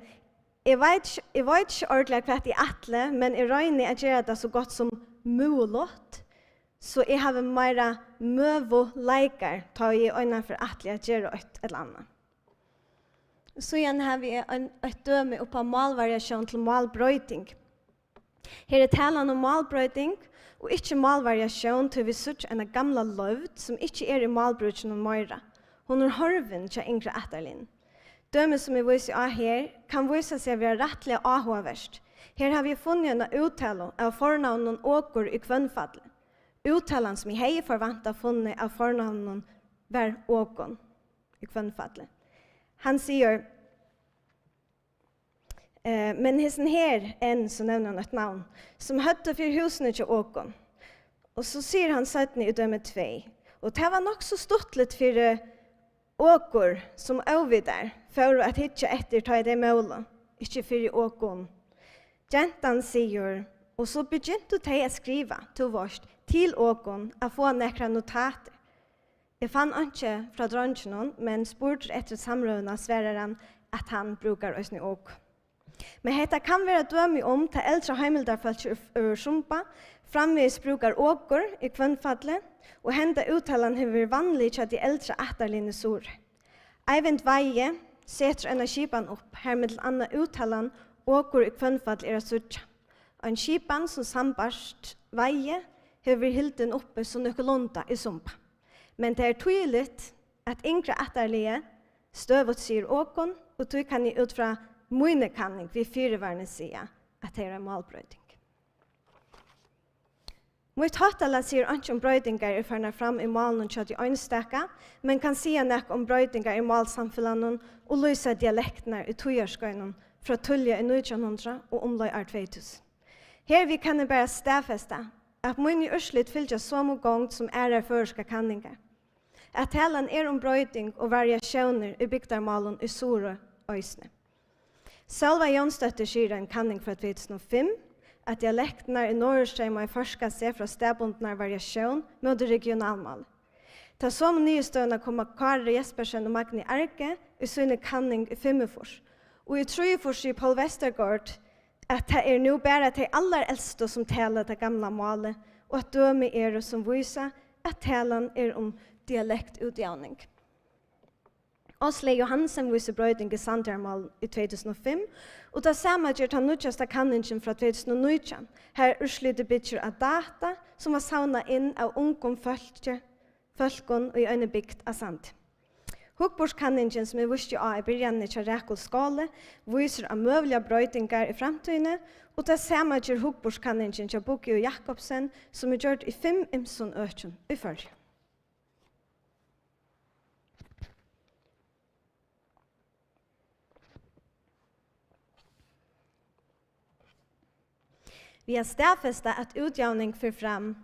Speaker 2: jeg vet ikke ordentlig hva det atle, men jeg regner å gjøre det så godt som mulig, så jeg har mer møvo leikar, ta jeg øynene for at jeg gjør et eller annet. Så igjen har vi et døme på malvariasjon til malbrøyting. Her talan om malbrøyting, og ikke malvariasjon til vi sørger en gamla lovd som ikke i malbrøyting og møyre. Hun horven til yngre etterlinn. Døme som vi viser av her kan vise seg å være rettelig avhåverst. Her har vi funnet en uttale av fornavnen åker i kvønnfallet. Uttalen som jeg har forventet funnet av fornavnen var åken i kvønnfallet. Han sier, men hesten her en så nevner han et navn, som høtte for husene til åken. Og så sier han 17 i døme 2. Og det var nok så stort litt for åker som overvidder, for at ikke etter ta det målet, ikke for åken. Gentan sier, og så begynte de å skrive til vårt til åken å få nekra notater. Jeg fann ikke fra dronjen, men spurte etter samrøvene svereren at han brukar øsne åk. Men dette kan være døme om til eldre heimelderfølt ur sumpa, framvis brukar åker i kvønnfallet, og henda uttalen hever vanlig til de eldre etterlinje sår. Eivind Veie setter en skipan opp, her med anna uttalen åker i kvønnfallet sutja. En skipan som sambarst Veie hever hilden oppe som nøkkelonda i sumpa. Men det tydelig at yngre etterlige støvet sier åkon, og du kan jeg ut fra mine kanning vi fyreværende sier at det malbrøyding. Mitt hattala sier ikke om brøydingar ferna fram i malen og kjøtt i øynsteka, men kan sige nek om brøydingar i malsamfunnet og lyse dialektene i togjerskøynen fra tulje i 1900 og omløy 2000. Her vi kan bare stedfeste at mine urslit fylgja samme gång som føreska kanningar. At talan om brøyding og variasjoner i bygdarmalen i Sore Øysne. Selva Jonstøtter sier en kanning fra 2005, at dialektene i Norrstrøm forska seg fra stedbundne variasjon med det regionalmål. Ta som nye støvna kommer Kari Jespersen og Magni Arke i sine kanning i Fimmefors. Og i Trøyfors i Paul Vestergaard at det nå bare de aller eldste som taler det gamle målet, og at døme som viser at talen om dialektutjavning. Osle Johansen viser brøyding i Sandjarmål i 2005, og det samme gjør den nødvendigste kanningen fra 2019. Her urslyder bytter av data som var savnet inn av ungdom folkene og i øyne bygd av Sand. Hugborgskanningen som visste av i begynnelsen til Rekol skole viser av møvelige brøydingar i fremtiden, og det samme gjør Hugborgskanningen til Bukki og Jakobsen som gjort i 5 imson økjen i førre. Vi har stedfestet at utjavning for frem,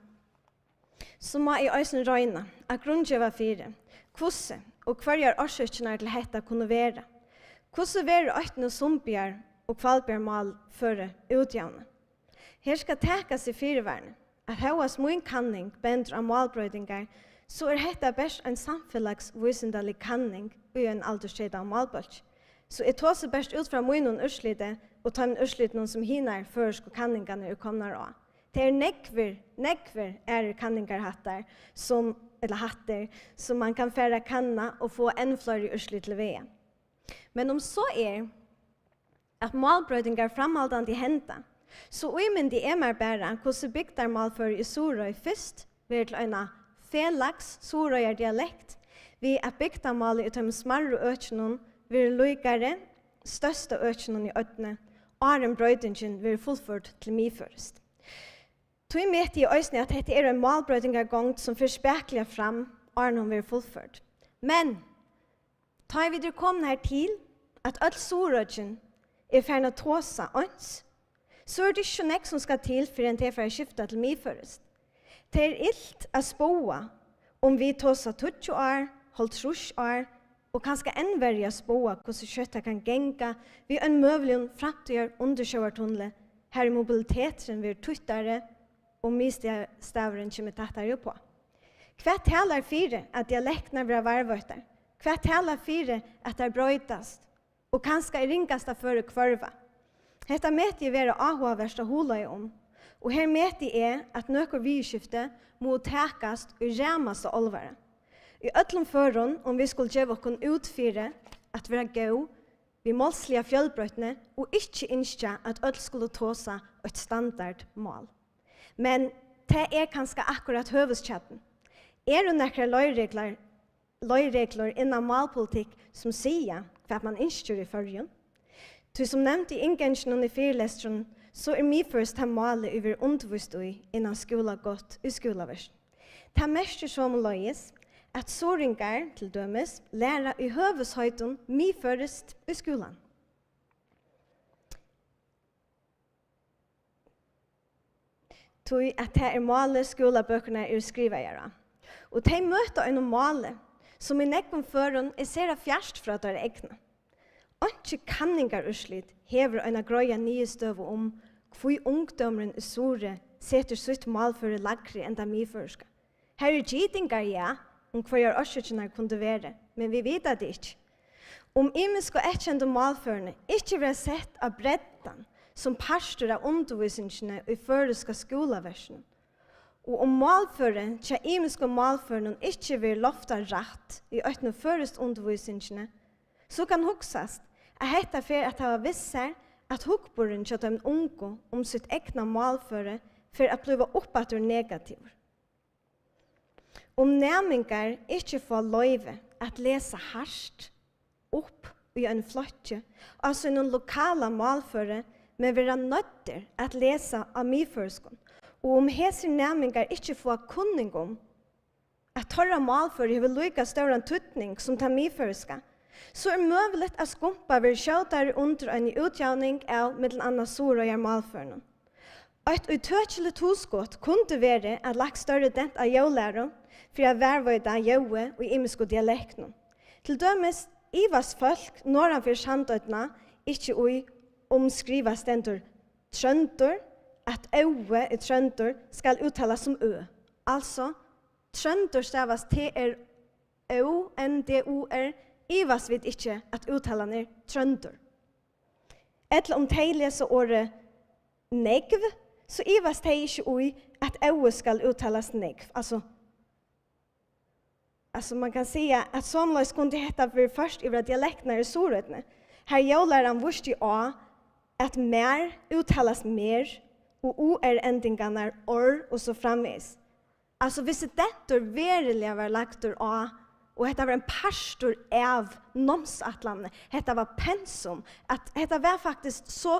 Speaker 2: så må i øyne røyne at grunngjøver 4, hvordan og hver årsøkene til dette kunne være. Hvordan være øyne sumpjer og kvalbjermal for utjavne. Her skal tekes i fyreværende at høyes min kanning bender av malbrøydinger, så dette best en samfunnsvisendelig kanning i en alderstid av malbølg. Så jeg tar seg best ut fra min urslite og tar min urslite som hinner først og kanningene kommer av. Det nekver kanningar hattar hatter som man kan färra kanna och få en flörig urslit till vea. Men om så att malbrödingar framhållande hända, så men det mer bara hvordan bygdar malför i Sorøy först vid en felax Sorøyer dialekt, vi att bygdar mal i de smarre ökenen vid lykare, största ökenen i ötne, och en brödingen vid fullført til miförst. Tog med i øysene at dette en malbrøydingargång som forspekler fram og når vi er fullført. Men, tar vi kommet her til at alt Sorøyen ferdig tåsa ons, så det ikke nek som skal til for en tilfære skifte til midførest. Det ilt å spåa om vi tåsa 20 år, holdt 30 år, og kanskje ennverja spåa hvordan kjøttet kan genga vi en møvelig framtid undersjøvertunnel her i mobiliteten vi tuttere og mistavren kommer tattar på. Hva talar fire at dialektene blir varvøyter? Hva talar fire at det brøytast? Og kanskje ringast av føre kvarva? Hetta meti vera avhåverst og hulai om. Og her meti at nøkker vidskifte må takast og ræmast av olvare. I öllum førun om vi skulle gjøre okkon utfyre at vera gau, vi målslige fjellbrøtene og ikkje innskja at öll skulle tåsa et standardmål. Men det kanskje akkurat høveskjatten. Det nekra løyregler innan målpolitikk som sier hva man innskjer i førjen. Som nevnt i inngensjonen i fyrlestren, så mi først målet over undervist innan skola godt i skolaversen. Det mest som løyes at såringar til dømes læra i høveshøyden mi først i skolan. Tui at det målet skolabøkene skriva gjøre. Og de møter en måle som i nekvom føren ser fjerst fra deres egne. Ikke kanningar urslit hever en grøya nye støv om hvor ungdommeren i Sore setter sitt mål for lagre enn de førska. Her gitingar, ja, om hver årsøkene kunne være, men vi vet det ikke. Om imisk og etkjente målførende ikke vil sett av bredden som pastor av undervisningene i føreska skolaversen, og om målføren til imisk og målførende ikke vil lofta rett i øyne førest undervisningene, så kan huksast at dette for at det var visser at hukkboren til de unge om sitt egna målføre for at bli oppatter negativ. Om næmingar ikke får løyve at lese hardt opp i en flotje, altså noen lokala målføre, men være nødder at lese av myførskon. Og om hese næmingar ikke får kunning om at torra målføre har lykka større tutning som ta myførska, så mulig at skumpa vil skjøtere under en utjavning av mellom annet sår og gjør målførende. Et utøkelig toskott kunne være at lagt større dent av jølæren for å vervøyde jøe og imiske dialekten. Til dømes ivas folk norranfor sandøytene ikke ui omskriva stendur trøndur, at øve i trøndur skal uttales som ø. Altså, trøndur stavas T-R-O-N-D-O-R, ivas vid ikke at uttalen trøndur. Etter om de leser året negv, så ivas de ikke ui at øve skal uttales negv. Altså man kan si at somløs kunne hette for først i dialektene i sorøtene. Her jøleren vurste å at mer uttales mer, og o-endingene or, og så framvis. Altså hvis dette verilig var lagt å, og dette var en pastor av nomsatlandet, dette var pensum, at dette var faktisk så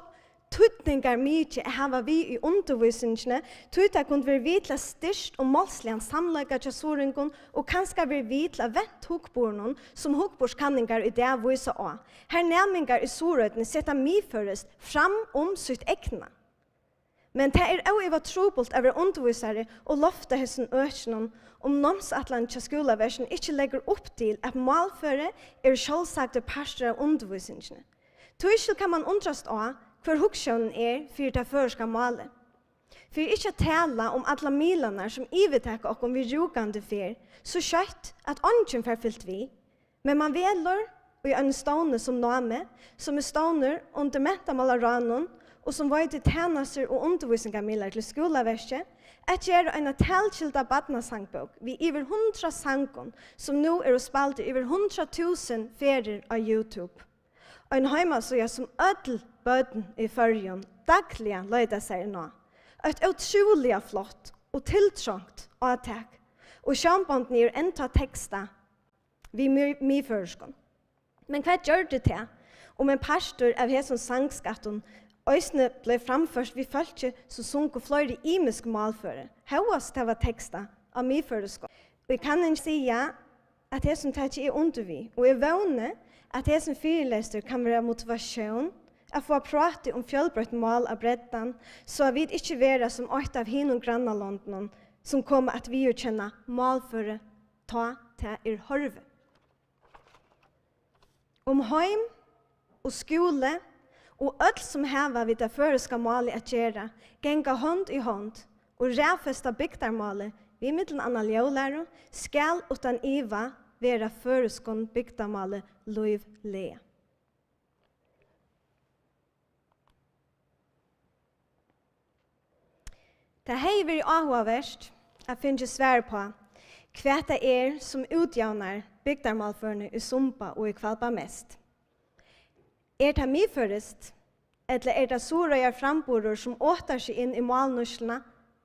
Speaker 2: tutningar mykje hava vi i undervisningene, tuta kunne vi vitla styrst og målsligen samlaga til soringon, og kanskje vi vitla vent hukbornon, som hukborskanningar i det vise å. Her næmingar i sorøyden setta myførest fram sitt egna. Men det også i var trobult over undervisere og lofta hessen økenen om nomsatlan til skolaversen ikke legger opp til at malføre selvsagte pastor av undervisningene. Tøysel kan man undrast av hver huksjonen for det førska malet. For ikke å tale om alle milene som ivetekker og om vi rukande fyr, så skjøtt at ånden forfylt vi, men man veler og en stående som name, som stående under mentamalaranene, og som var til tjenester og undervisningamidler til skolaverset, at gjøre en tilkilda badnasangbok vi over 100 sangon, som nå spalt i over 100.000 ferier av YouTube. Og en heimasøya som ødel bøden i førjen daglig løyder seg nå. Et utrolig flott og tiltrångt avtak. Og sjambånden enda teksta vi mye førskånd. Men hva gjør det til om en pastor av hessen sangskatten Øysene ble framført vi følte som sunker flere imisk malføre. Høyest det var tekster av mye føreskånd. Og jeg kan ikke si at det som tar ikke under vi. Og jeg vågner at det som fyrlester kan være motivasjon at få prate om fjellbrøtt mål av bredden, så vi ikke være som et av hinnom grannalåndene som kommer at vi kjenner malføre ta til horve. Om heim og skole og alt som heva vid det føreska målet at gjøre, genga hånd i hånd og rævfesta bygdarmålet vi middelen anna ljølæro skal utan iva være føreskånd bygdarmålet lov le. Det har vært avhåverst at finne svar på hva det som utjavner bygdarmalførene i Sumpa og i Kvalpa mest. Det medførest, eller det sorøyer framborer som åter seg inn i malnusslene,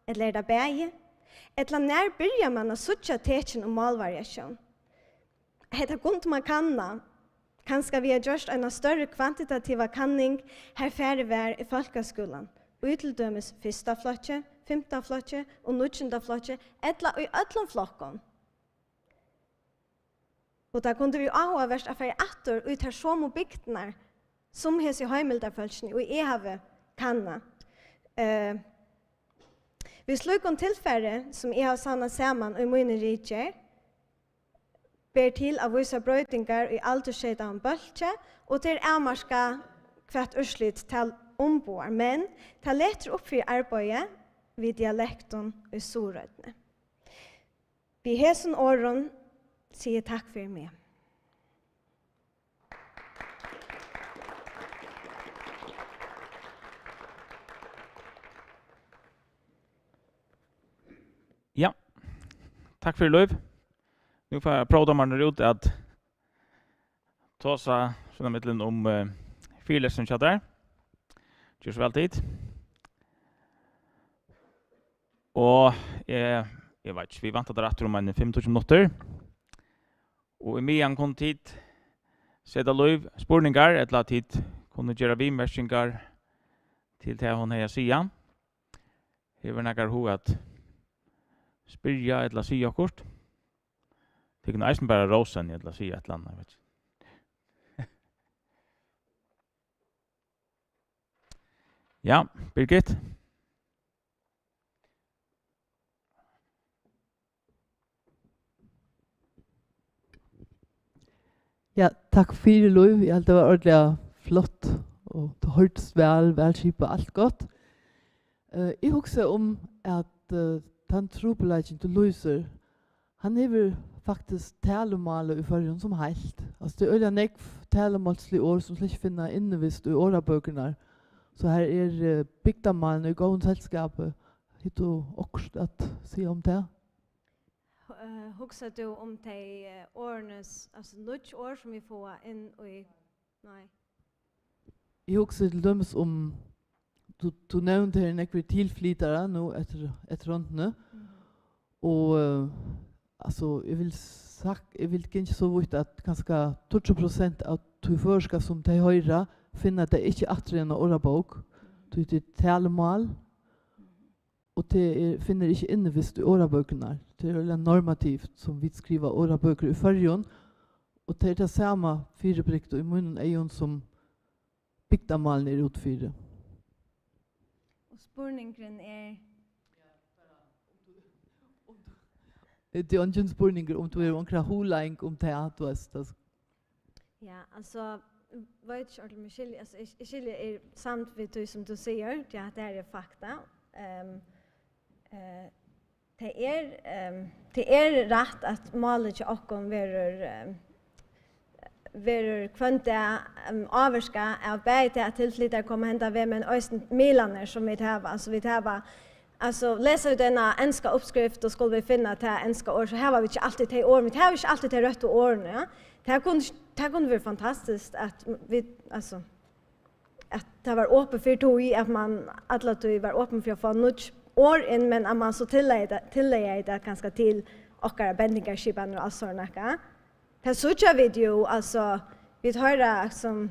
Speaker 2: eller det bæge, eller når begynner man å suttje tekjen om malvariasjon? Det kunt man kanna. Kanskje vi har gjort en større kvantitativa kanning her færre vær i folkeskolen. Og til dømes fyrsta flotje, femta flotje og nuttjenda flotje, eller i ødlom flokken. Og da kunne vi også vært affære atter ut her som og bygdene som hes i heimelderfølsene, og jeg har kanna. Vi sluk om tilfære som jeg har sannet sammen i mine riker, ber til å vise brøytingar i aldersskjeda om bøltje, og til avmarska hvert urslit til ombord, men til letter opp for arbeidet vid dialekten i Sorødne. Vi hesen åren sier takk for meg.
Speaker 1: Ja, takk for løyv. Nu får jag prata man ut att ta sig såna mittlen om fyrlesen chatter. Just väl tid. Och jag vet inte, vi väntar där om en 15 minuter. Och i medan kon tid sätta löv spårningar eller tid kunde göra vimersingar till det hon här säger. Det var några ho att spyrja eller säga kort. Det kan eisen bara rosen i eller säga ett eller annat, vet jag. Ja, Birgit.
Speaker 3: Ja, takk for det, Løyv. Jeg det var ordentlig flott, og det hørtes velskipet alt godt. Jeg husker om at den trobeleggingen til Løyser, han hever faktisk talemålet i førjen som helt. Altså det øyelig nekv talemålslige år som slik finner innevist i årabøkene. Så her bygdamålene i gående selskapet. Hitt og okst at si om det.
Speaker 2: Husker du om de årenes, altså nødt år som vi får inn i, nei?
Speaker 3: Jeg husker til dømes om, du nevnte her nekve tilflytere nå etter rundene. Og alltså jag vill inte så vitt att kanske 20% av tvåforska som de höra finner att det inte attrena orabok. Det är talmål. Och det finner inte innevist i oraböckerna. Det är normativt som vi skriver oraböcker i förrjon. Och det är det samma fyrabrikt i munnen ejon som bygdamålen är utfyra.
Speaker 2: Och spårningen är
Speaker 3: det är inte spårningar om du är omkring holäng om teater.
Speaker 2: Ja, alltså vet jag om Michelle, alltså Michelle är samt vid det som du säger, ja, det är fakta. Det är rätt att målet jag och om ver kvanta avska av bättre att tillflytta kommer hända vem men östen milaner som vi har alltså vi har alltså läser vi denna enska uppskrift och skulle vi finna till enska år så här var vi inte alltid till år men det har vi inte alltid till rätt år ja det kunde vara fantastiskt att vi alltså att det var öppet för tog i att man alla tog var öppen för att få något år in men att man så tillägger det ganska till och bändingarskipan och alltså något. Det såg vi ju alltså vi hörde som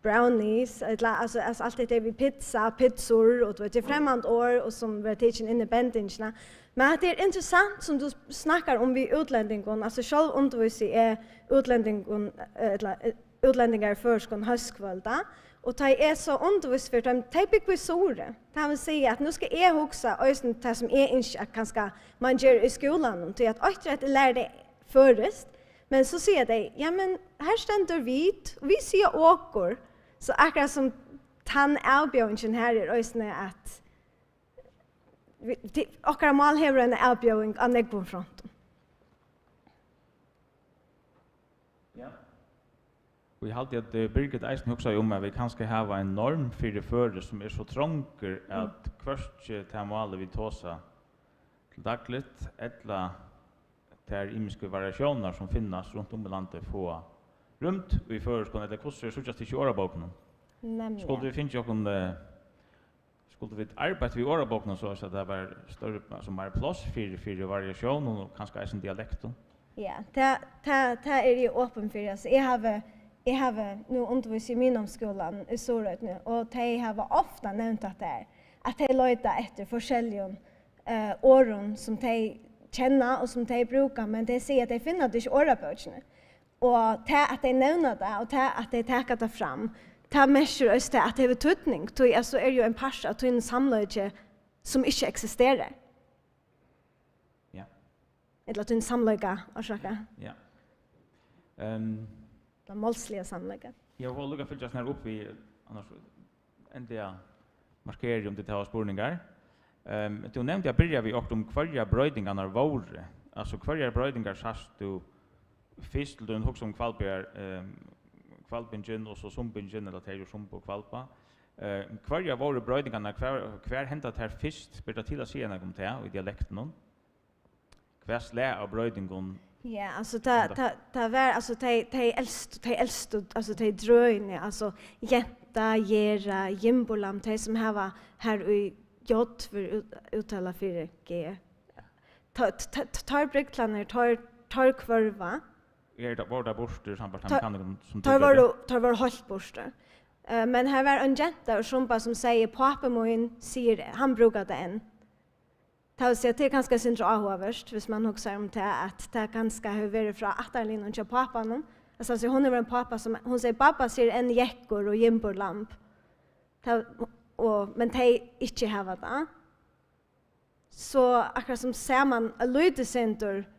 Speaker 2: brownies alltså allt det vi pizzor och det är främmande år och som vi teachen in the bendingarna. Men det är intressant som du snackar om vi utlänningar alltså själv undervisning är utlänningar förskon höstkvälda och det är så undervis för dem typ på sore. Det vill säga att nu ska jag huxa östen det som är inte kanske man gör i skolan och till att åträtt lär det först. Men så säger de, ja men här ständer vit och vi ser åkor. Så akkurat som tann avbjörningen här är östne att åkara mal har en avbjörning av negbonfronten.
Speaker 1: Ja. Vi har alltid att Birgit Eisen också om att vi kanske har en norm för det förre som är så trångt att först till målet vi tåsa till dagligt eller där imiska variationer som finns runt om i landet få runt i förskon eller kurser så just i åraboken. Skulle vi finna någon skulle vi arbeta vid åraboken så att det var större som mer plats för variation och kanske en dialekt.
Speaker 2: Ja, det är ju öppen för oss. Jag har nu undervisat i min skolan i Sorøt nu och de har ofta nämnt att de letar efter forskjellige åren som de känner och som de brukar, men de säger att de finner det i åraböckerna. Och att de nämner det och att de tar det fram, det märker oss det att det är betydning. Alltså är ju en part av en samlöjde som inte existerar.
Speaker 1: Ja.
Speaker 2: Eller att en samlöjga, orsaka.
Speaker 1: Ja.
Speaker 2: Den målsliga samlöjga.
Speaker 1: Jag vill lukka för just när upp i annars ändliga markering om det här spårningar. Du nämnde jag börjar vi också om kvarja bröjdingarna våre. Alltså kvarja bröjdingar sast du först du också om kvalpingen och så sumpingen eller tejo sump och kvalpa. Kvarja våre bröjdingarna kvar hämtat här först börjar till att se något om det i dialekten. Kvar slä av bröjdingon.
Speaker 2: Ja, alltså det var alltså de äldste alltså de dröjne alltså jenta gera jimbolam de som har här i jod för uttala för g. Tar brygplaner tar kvarva.
Speaker 1: Det var där borster sambart med kan som
Speaker 2: tar var helt borster. Men här var en jenta och som säger pappa säger han brukar det än. Det är ganska synd och avhåverst, hvis man huxar om det, att det ganska har varit från attarlinjen till pappan. Alltså hon är en pappa som, hon säger pappa ser en jäckor och jimborlamp. Men det inte har det. Så akkurat som ser man en lite center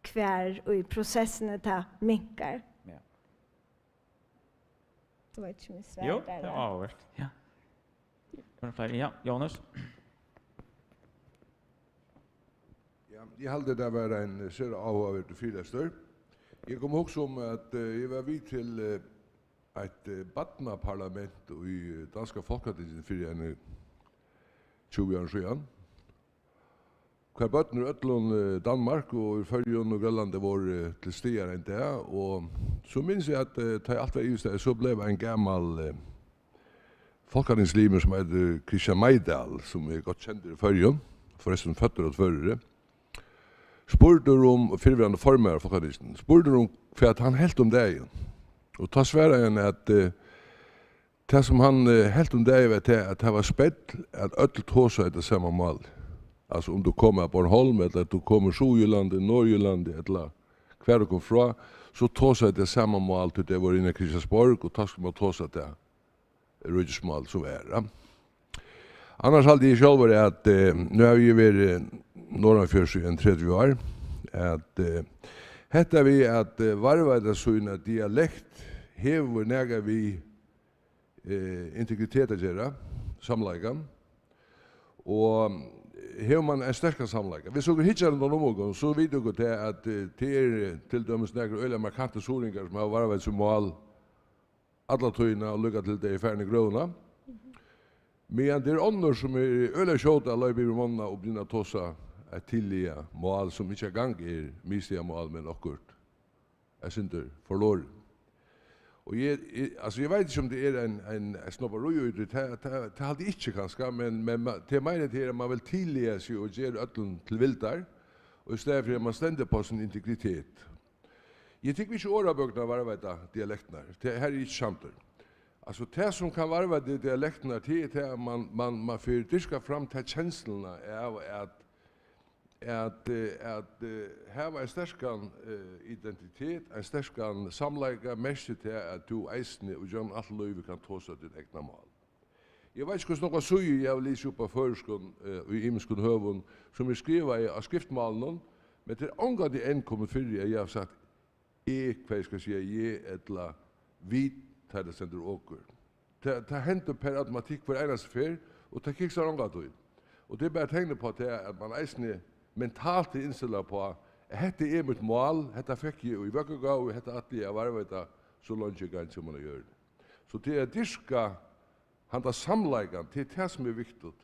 Speaker 2: kvar och i processen det minkar.
Speaker 1: Ja.
Speaker 2: Det var inte min svär.
Speaker 1: Jo, det var avhåverst. Ja. Ja, Jonas.
Speaker 4: Jag hade det var en så avhåvert fyrlester. Jag kom också om att jag var vid till ett badnaparlament i danska folketinget för en 20 år sedan. Kvar badnar öllon Danmark och Färjön och Grönland var till stigar än det och så minns jag att allt var just det så blev en gammal folketingslimer som heter Christian Meidal som är gott känd i Färjön förresten fötter och förre. Spurte om fyrvärande former för kadisten. Spurte om för att han helt om det. Och ta svära en att det som han helt om det vet att det var spett att öll tåsa det samma mål. Alltså om du kommer på Bornholm eller att du kommer Sjojylland, Norrjylland eller kvar du kommer fra så tåsa det samma mål till det var inne i Kristiansborg och ta ska man tåsa det rydsmål så är. Annars hade jag själv varit att nu har vi varit norrfjörs i en 30 år att hetta vi att varva det såna dialekt hever näga vi integritet att göra samlagan och hever man en stark samlagan vi såg hitcha den någon så vid du det att det till dömes några öliga markanta solingar som har varvat som mål alla tøyna och lukka till det i färne gröna. Men det är andra som är öliga tjåta alla i många och börjar tossa ett tilliga mål som inte gang är mystiga mål men akkurat är synder förlor. Och jag vet inte om det är en snobbaroj det hade inte ganska men det menar det är man vill tilliga sig och ge öllon till viltar och istället för att man ständer på sin integritet. Jag tycker vi inte årabögna varva dialekterna. Det här är inte samtidigt. Alltså det som kan varva dialekterna till är att man får diska fram till känslorna av att ha en starkan identitet, en starkan samlägga mest till att du eisne och John Attlöv kan tåsa ditt egna mål. Jag vet inte hur några suger jag vill upp av förskon i imskon hövun som skriva av skriftmalen, men till ånga det än kommer för jag har sagt vad ska säga ge etla vit tar det sender åker. Det händer per automatik för en affär och det kicks ånga då. Och det bara tegna på att man eisne mentalt inställa på att detta är mitt mål, detta fick jag i vecka och detta att jag varveta så långt jag kan som man gör. Så det är diska handa samläggan till det som är viktigt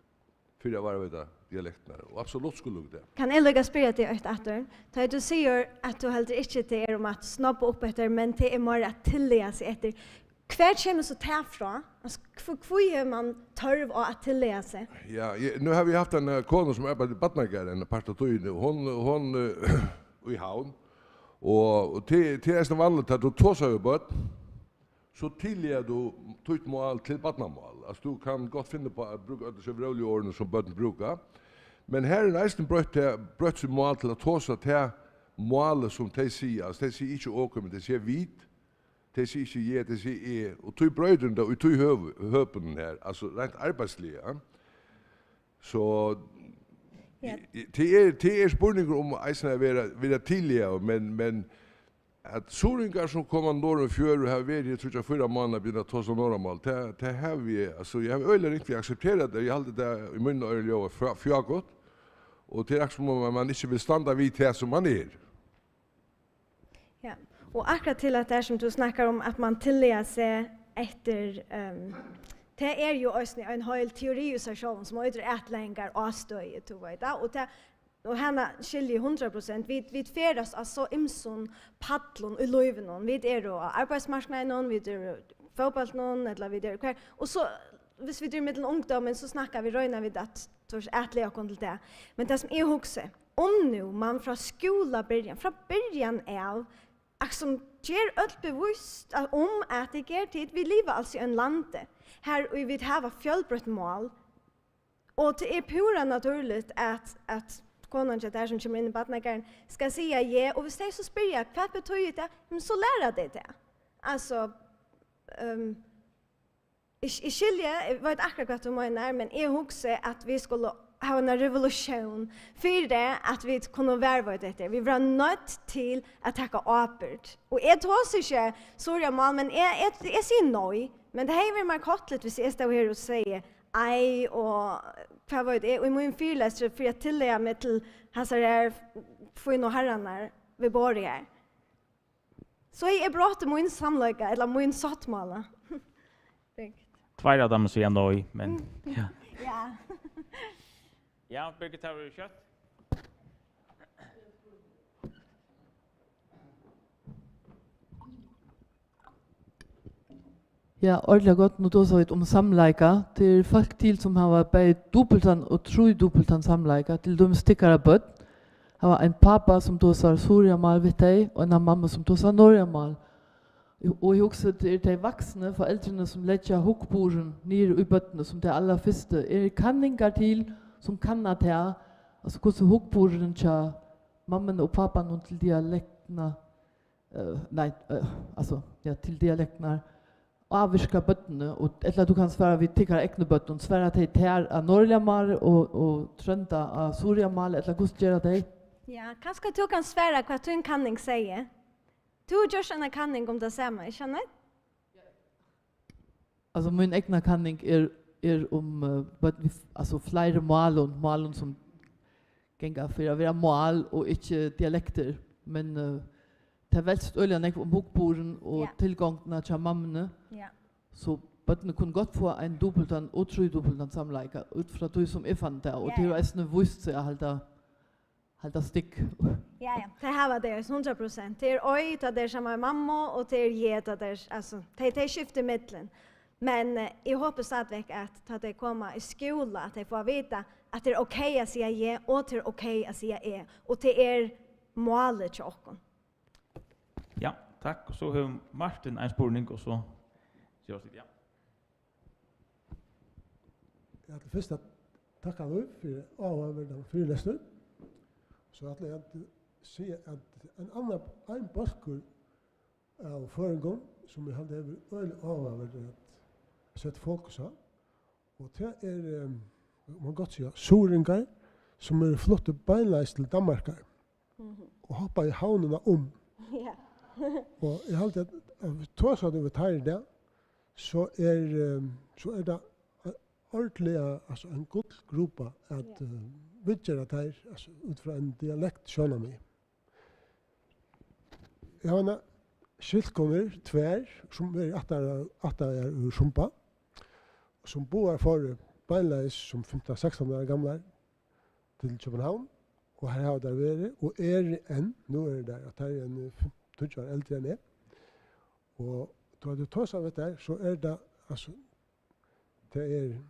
Speaker 4: för att vara vita dialekterna. Och absolut skulle det.
Speaker 2: Kan jag lägga spela till ett attor? Då du säger att du helt inte det om att snabba upp efter, men det är mer att tillägga sig efter. Kvar kommer så härifrån? Alltså, hur man törv och att tillägga sig?
Speaker 4: Ja, nu har vi haft en kone som arbetar i Badnagaren, en partatøyne. Hon i havn. Och till är vanligt att du tåsar ju bort. Så tillägger du tøyt mål till badnamål. Alltså du kan gott finna på att bruka det sevroliga orden som börn brukar. Men här är nästan brött sig mål till att tåsa till mål som de säger. Alltså de säger inte åker, men de säger vit. De säger inte ge, de säger och tog bröden då och tog höpen här. Alltså rent arbetsliga. Så det är spurningar om eisna vara tillägga, men att soringar som kommer norr fjör och har varit tror jag förra månaden blir att ta så normal. Det har vi alltså jag har öle inte accepterat det. Jag hade det i mun och öle för gott. Och det är som om man inte vill stanna vid det som man är.
Speaker 2: Ja. Och akkurat till att det som du snackar om att man tillägger sig efter det är ju också en hel teoriusation som heter ätlängar avstöj du vet och det och henne skiljer 100%. Vi färdas alltså imson paddlon i löven. Vi är då arbetsmarknaden, vi är fotbollen eller vi är kvar. Och så hvis vi är mellan ungdomen så snackar vi röna vid att tors ätliga kon till det. Men det som är huxe om nu man från början av som ger öll bevisst om att det är tid vi lever alltså i en lande. Här vi vill ha fjällbrott mål. Och det är pura naturligt att konan där som kommer in i badnagaren ska säga ja och hvis det så spyr jag vad betyder det? Men så lära det. Alltså jag vet akkurat vad du menar, men jag huxar att vi skulle ha en revolution för det att vi kunde värva det. Vi var nödt till att ta åbyrd. Och jag tar inte sorry mal, men jag säger nej. Men det här är mer kottligt hvis jag står här och säger aj och vad var det? Och i min fyrläsare för jag tillägga mig till hans här för och herrarna vid borgar. Så jag är bra till min samlägga eller min sattmala.
Speaker 1: Tvär av dem säger nej, men ja.
Speaker 2: Ja.
Speaker 1: Ja, Birgit har du kött?
Speaker 3: Ja, ordentligt godt. Nu då så om samleika till folk till som har varit dubbeltan och dubbeltan samleika till de stickare bött. Det var en pappa som då sa Soriamal vid dig och en mamma som då sa Norramal. Och jag också till de vuxna föräldrarna som lägger huckborren ner i bötterna som det allra första. Är kanningar till som kan att här alltså hur så huckborren tja mamman och pappan och till dialekterna alltså ja till dialekterna avviska bötterna och eller du kan svära vid tickar äkna bötten svära till här av Norrlämar och trönta av Soriamal eller hur ska göra det?
Speaker 2: Ja, kanske du kan svära vad du kanning säger. Du gör en kanning om det samma, känner?
Speaker 3: Alltså min egna kanning är om alltså flera mål som gänga för att vara mål och inte dialekter men det är väldigt öliga om bokboren och tillgången till mammorna.
Speaker 2: Ja.
Speaker 3: Så bötterna kunde gott få en dubbeltan och dubbeltan samleika utifrån det som är fann där och det är nästan visst så halta stick.
Speaker 2: Ja, det här var det 100%. Det är oj att det är samma mamma och det är get att det alltså det skiftar mitten. Men jag hoppas att det kommer i skolan att de får veta att det är okej att säga ja och det är okej att säga och det är målet till oss.
Speaker 1: Ja, tack. Och så har Martin en spurning och så gör det ja.
Speaker 5: Ja, det första tackar nu för avvärden föreläsning. Så att jag se att en baskur av föregång som jag hade öl avvärden att sätta fokus på. Och det är man gott säga soringar som är flotta beinleis till Danmark. Och hoppa i havnarna om.
Speaker 2: Ja.
Speaker 5: Och jag hade att trots att det var där så är det ordentliga alltså en god grupp att vidgera det här alltså utifrån en dialekt känner mig. Jag har en skiltkoner tvär som är att ur sumpa som bor för beinleis som 15-16 år gamla til København, og her har det vært, og enn, nå det der, at det en 20 år eldre enn jeg. Og da du tar seg av det, så det, altså, det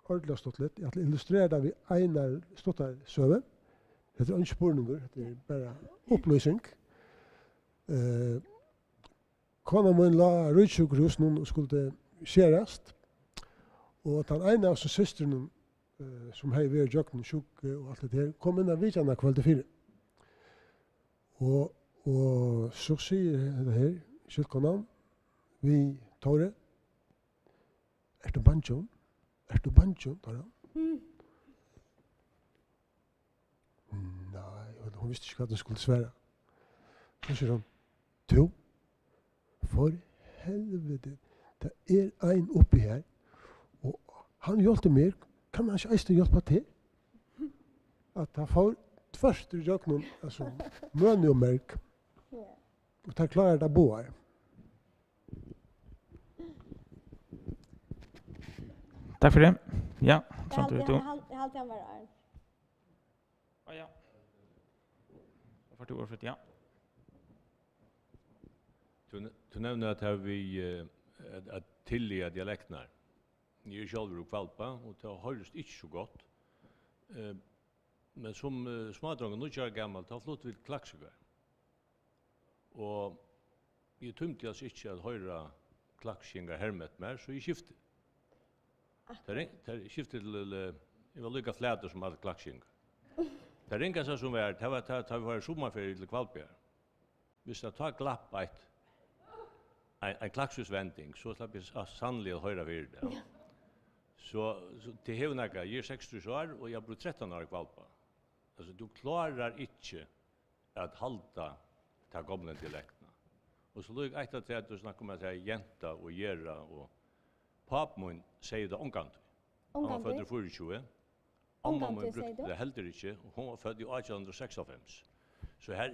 Speaker 5: ordentlig stått litt. Jeg illustrerer det ved Einar Stottar Søve. Det ikke spurninger, det bare opplysning. Kona min la rødsjukhus og skulle skjerast. Og den ene av søstrene som har vært jøkken sjuk og alt det der, kom inn av vidjana kveld 4. Og så sier det her, kjøttkona, vi Tore, du banjo? Du banjo, Tore? Nei, hun visste ikke hva hun skulle svære. Så sier hun, du, for helvete, det en oppi her, og han hjelper meg, kan han ikke eiste hjelpe til? At han får tvers til jøkken, altså, mønne og merk, og det klarer det bo her.
Speaker 1: Tack för det. Ja, sånt du.
Speaker 2: Jag har han var där.
Speaker 1: Ja. 40 år för ja.
Speaker 6: Du nämner att här vi att tillägga dialekterna. Ni är själva kvalpa och det hörs inte så gott. Men som smådrängar nu kör gammalt har flott vid klaxsugar. Och jag tömde alltså inte att höra klaxskingar hermet mer så i skifte. Det skiftet till jag var lika flätor som hade klaxskingar. Det ringar sig som var det var sommarferie till Kvalbjer. Hvis det tar glapp en klaxusvändning så slapp jag sannolikt att höra vid det. Så till hevnaga, jag är 60 år och jag bor 13 år i Kvalpa. Alltså du klarar inte att halta ta gamla dialekterna. Och så låg ett att du snackar om att säga jenta och gera och papmon säger det omgant. Han var född i 24. Amma mun brukte det heller inte. Hon var född i 1896. Så här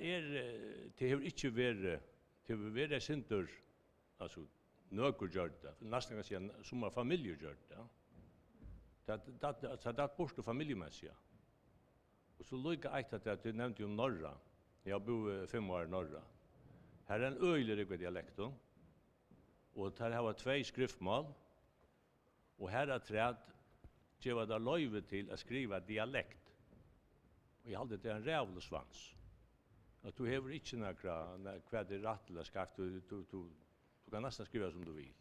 Speaker 6: det har inte varit det har varit sintur alltså nökur gjort det. Nästan kan säga som familjer gjort det. Det bort familjemässiga. Och så lika att du nämnde ju norra. Jag bor 5 år i norra. Här är en öjlig dialekt och där har 2 skriftmål. Och här är träd geva där löjve till att skriva dialekt. Och jag hade det en rävlig svans. Att du har inte några kvad det rätt eller skaft du kan nästan skriva som du vill.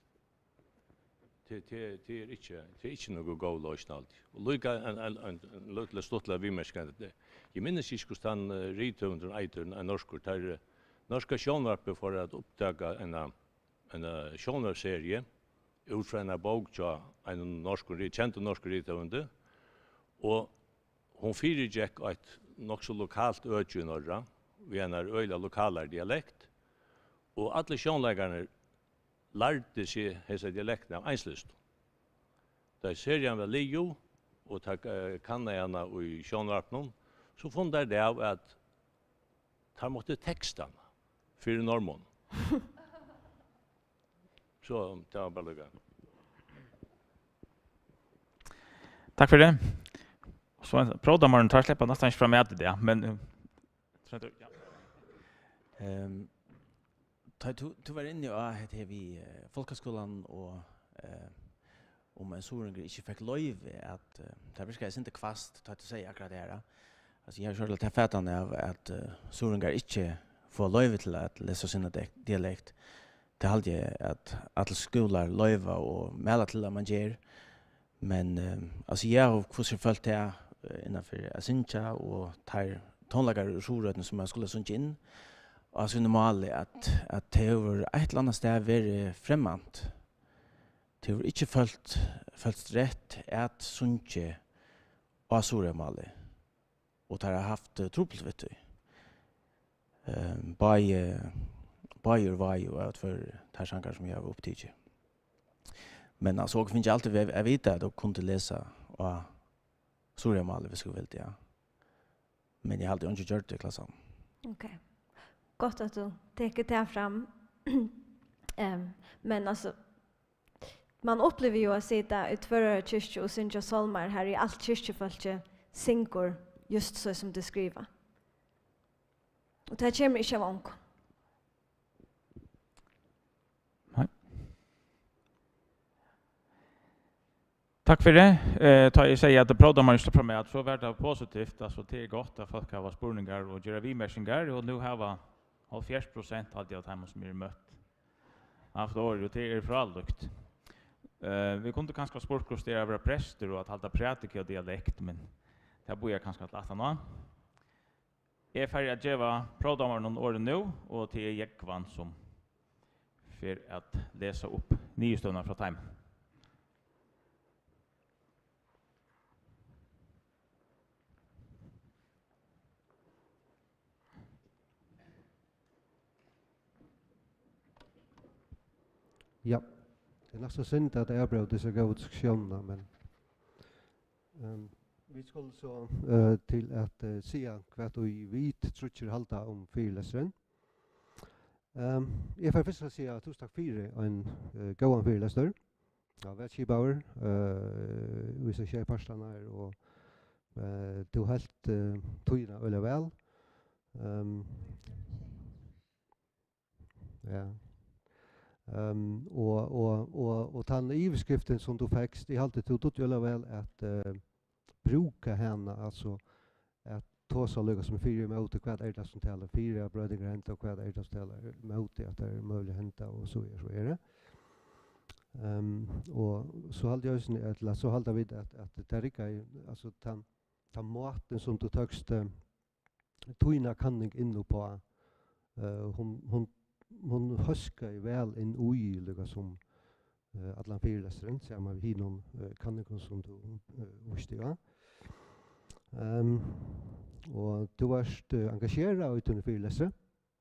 Speaker 6: Det är inte något go lösning alltid. Och lika en lite stottla vi människor. Jag minns inte hur stan rita under en norskor där norska sjónvarp för att upptäcka en sjónvarserie utfrån en bok av en känd norsk rithøvende, og hun fyrirgikk et nok så lokalt øde i Norra, vi en øyla lokalere dialekt, og alle sjånleggerne lærte seg hese dialekten av einslist. Da serien var Leo, og kan jeg i sjånvarpnen, så funn det av at de måtte tekstene for normen. Så det var bara lugnt.
Speaker 1: Tack för det. Så prodamaren tar släppa nästan inte fram med det, men ja.
Speaker 7: Du var inne och hade vi folkhögskolan och om en sorengar inte fick lov att det verkar inte kvast att säga akkurat det här. Alltså jag har själv fätan av att sorengar inte får lov till att läsa sina dialekt. Det hade jag att alla skolor löva och mäla till att man ger. Men alltså jag har kvar följt det innanför Asincha och tar tonlagar och sjuröten som jag skulle sunga in. Och alltså normalt att det över ett eller annat steg är främmant. Det har inte följt rätt att sunga och suremale. Och det har haft trubbel vet du. Bajer var ju att för tankar som jag var upptidge. Men alltså jag finns alltid jag vet att jag kunde läsa och surreal vi skulle väl det. Men jag hade inte gjort det klassen.
Speaker 2: Okej. Gott att du tar det fram. Men alltså Man upplever ju att sitta i tvärre kyrkje och synja salmar här i allt kyrkjefolket synger just så som det skriver. Och det kommer inte av ånko.
Speaker 1: Tack för det. Ta jag säga att det pratar man just för mig att så vart det positivt, alltså det är gott att folk har spurningar och göra vimärsningar och nu har 70% hade jag time som är mött. Haft år och det är förallukt. Vi kunde kanske sport justera våra präster och att hålla pratika och dialekt, men det borde jag kanske att låta nå. Jag är färdig att geva pratar någon år nu och till Jekvan som för att läsa upp nyheterna från time.
Speaker 8: Ja, det är nästan synd att jag bröt dessa goda diskussionerna, men vi skulle så till att säga vad vi vet tror halta om föreläsaren. Jag får först säga att torsdag 4 en goda föreläsare. Ja, Vetskibauer, vi ska se pastorna här och du har helt tydna eller väl. Ja. Och den ivskriften som du fick, det alltid tog ju väl att bruka henne, alltså att ta så lyckas som fyra mot och vad är det som talar fyra bröder hämta och vad är det som talar mot att det är möjligt hämta och så är det. Och så hade jag att så hade vi att det är alltså ta maten som du tökst toina kanning in på hon huskar ju väl en olycka som alla föreläsaren så man vi någon kanning som du visste ja. Och du varst engagerad utan föreläsare.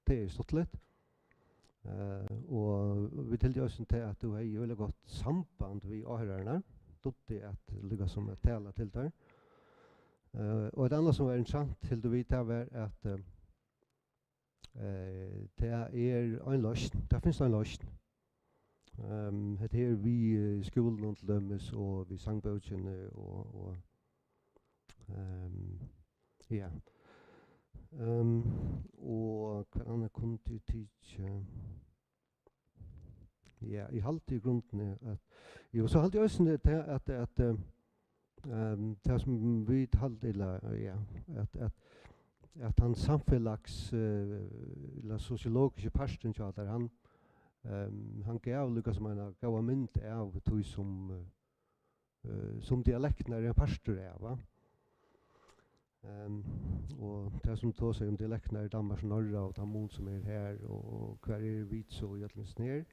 Speaker 8: Det är stottligt. Och vi till oss inte att du har ju väldigt gott samband vi åhörarna. Det att lyckas som att tala till där. Och det andra som är intressant till du vet är att det är en lösning. Det finns en lösning. Det är vi i skolan till dömes och vi sangbötchen och ja. Och kan annan kunde teach ja, I halt I grunden att jo så halt jag sen att det som vi halt eller ja att han samfellags eller sociologiska pastorn där han gav Lucas som gav en mynd av tog som dialekt när en pastor är va. Och det som tar sig om dialekt när Danmarks norra och Tamon som är här och kvar är vit så egentligen ner.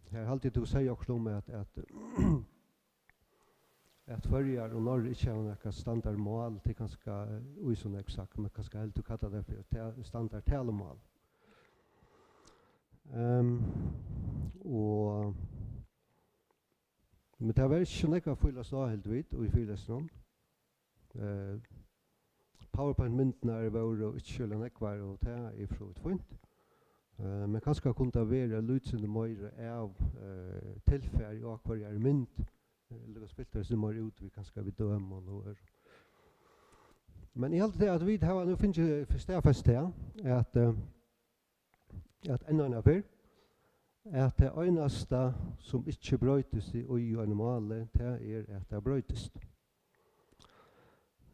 Speaker 8: Här alltid du säger också om att förjar och norr inte har några standardmål till ganska oison exakt men kanske helt du kallar det för standard talmål. Och men det var inte några fulla så helt vid och I fylles någon. PowerPoint-myndene var ikke selv nekvar og det er fra et fint. Men kanskje kunne det være lydsende mer av tilfær I hver mynd. Eller spilter som mer ut, vi kanskje vil døme og noe. Men I alt det at vi har nå finnes jeg forståelse til at enda en affær at det eneste som ikke brøytes I en male, det at det brøytes.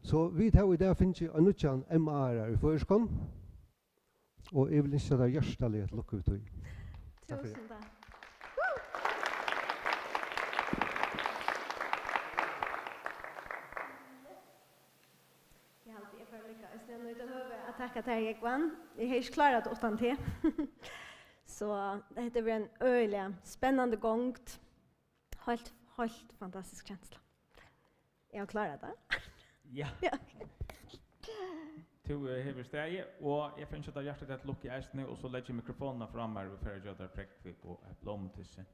Speaker 8: Så vi tar I det finnes en nødjan MR I førskånd, og jeg vil ikke det hjertelig et lukke ut I.
Speaker 2: Tusen takk. Jeg får lykke. Jeg skal nøyde høve at takke til Jekvan. Jeg har ikke klaret det utan til. Så det blir en øyelig spennende gongt. Helt fantastisk kjensla. Jeg har klaret det.
Speaker 1: Ja. Du hever steg, og jeg finner ikke at hjertet et lukk I eisene, og så legger jeg mikrofonene frem her og fører jeg der prekk på blom til seg.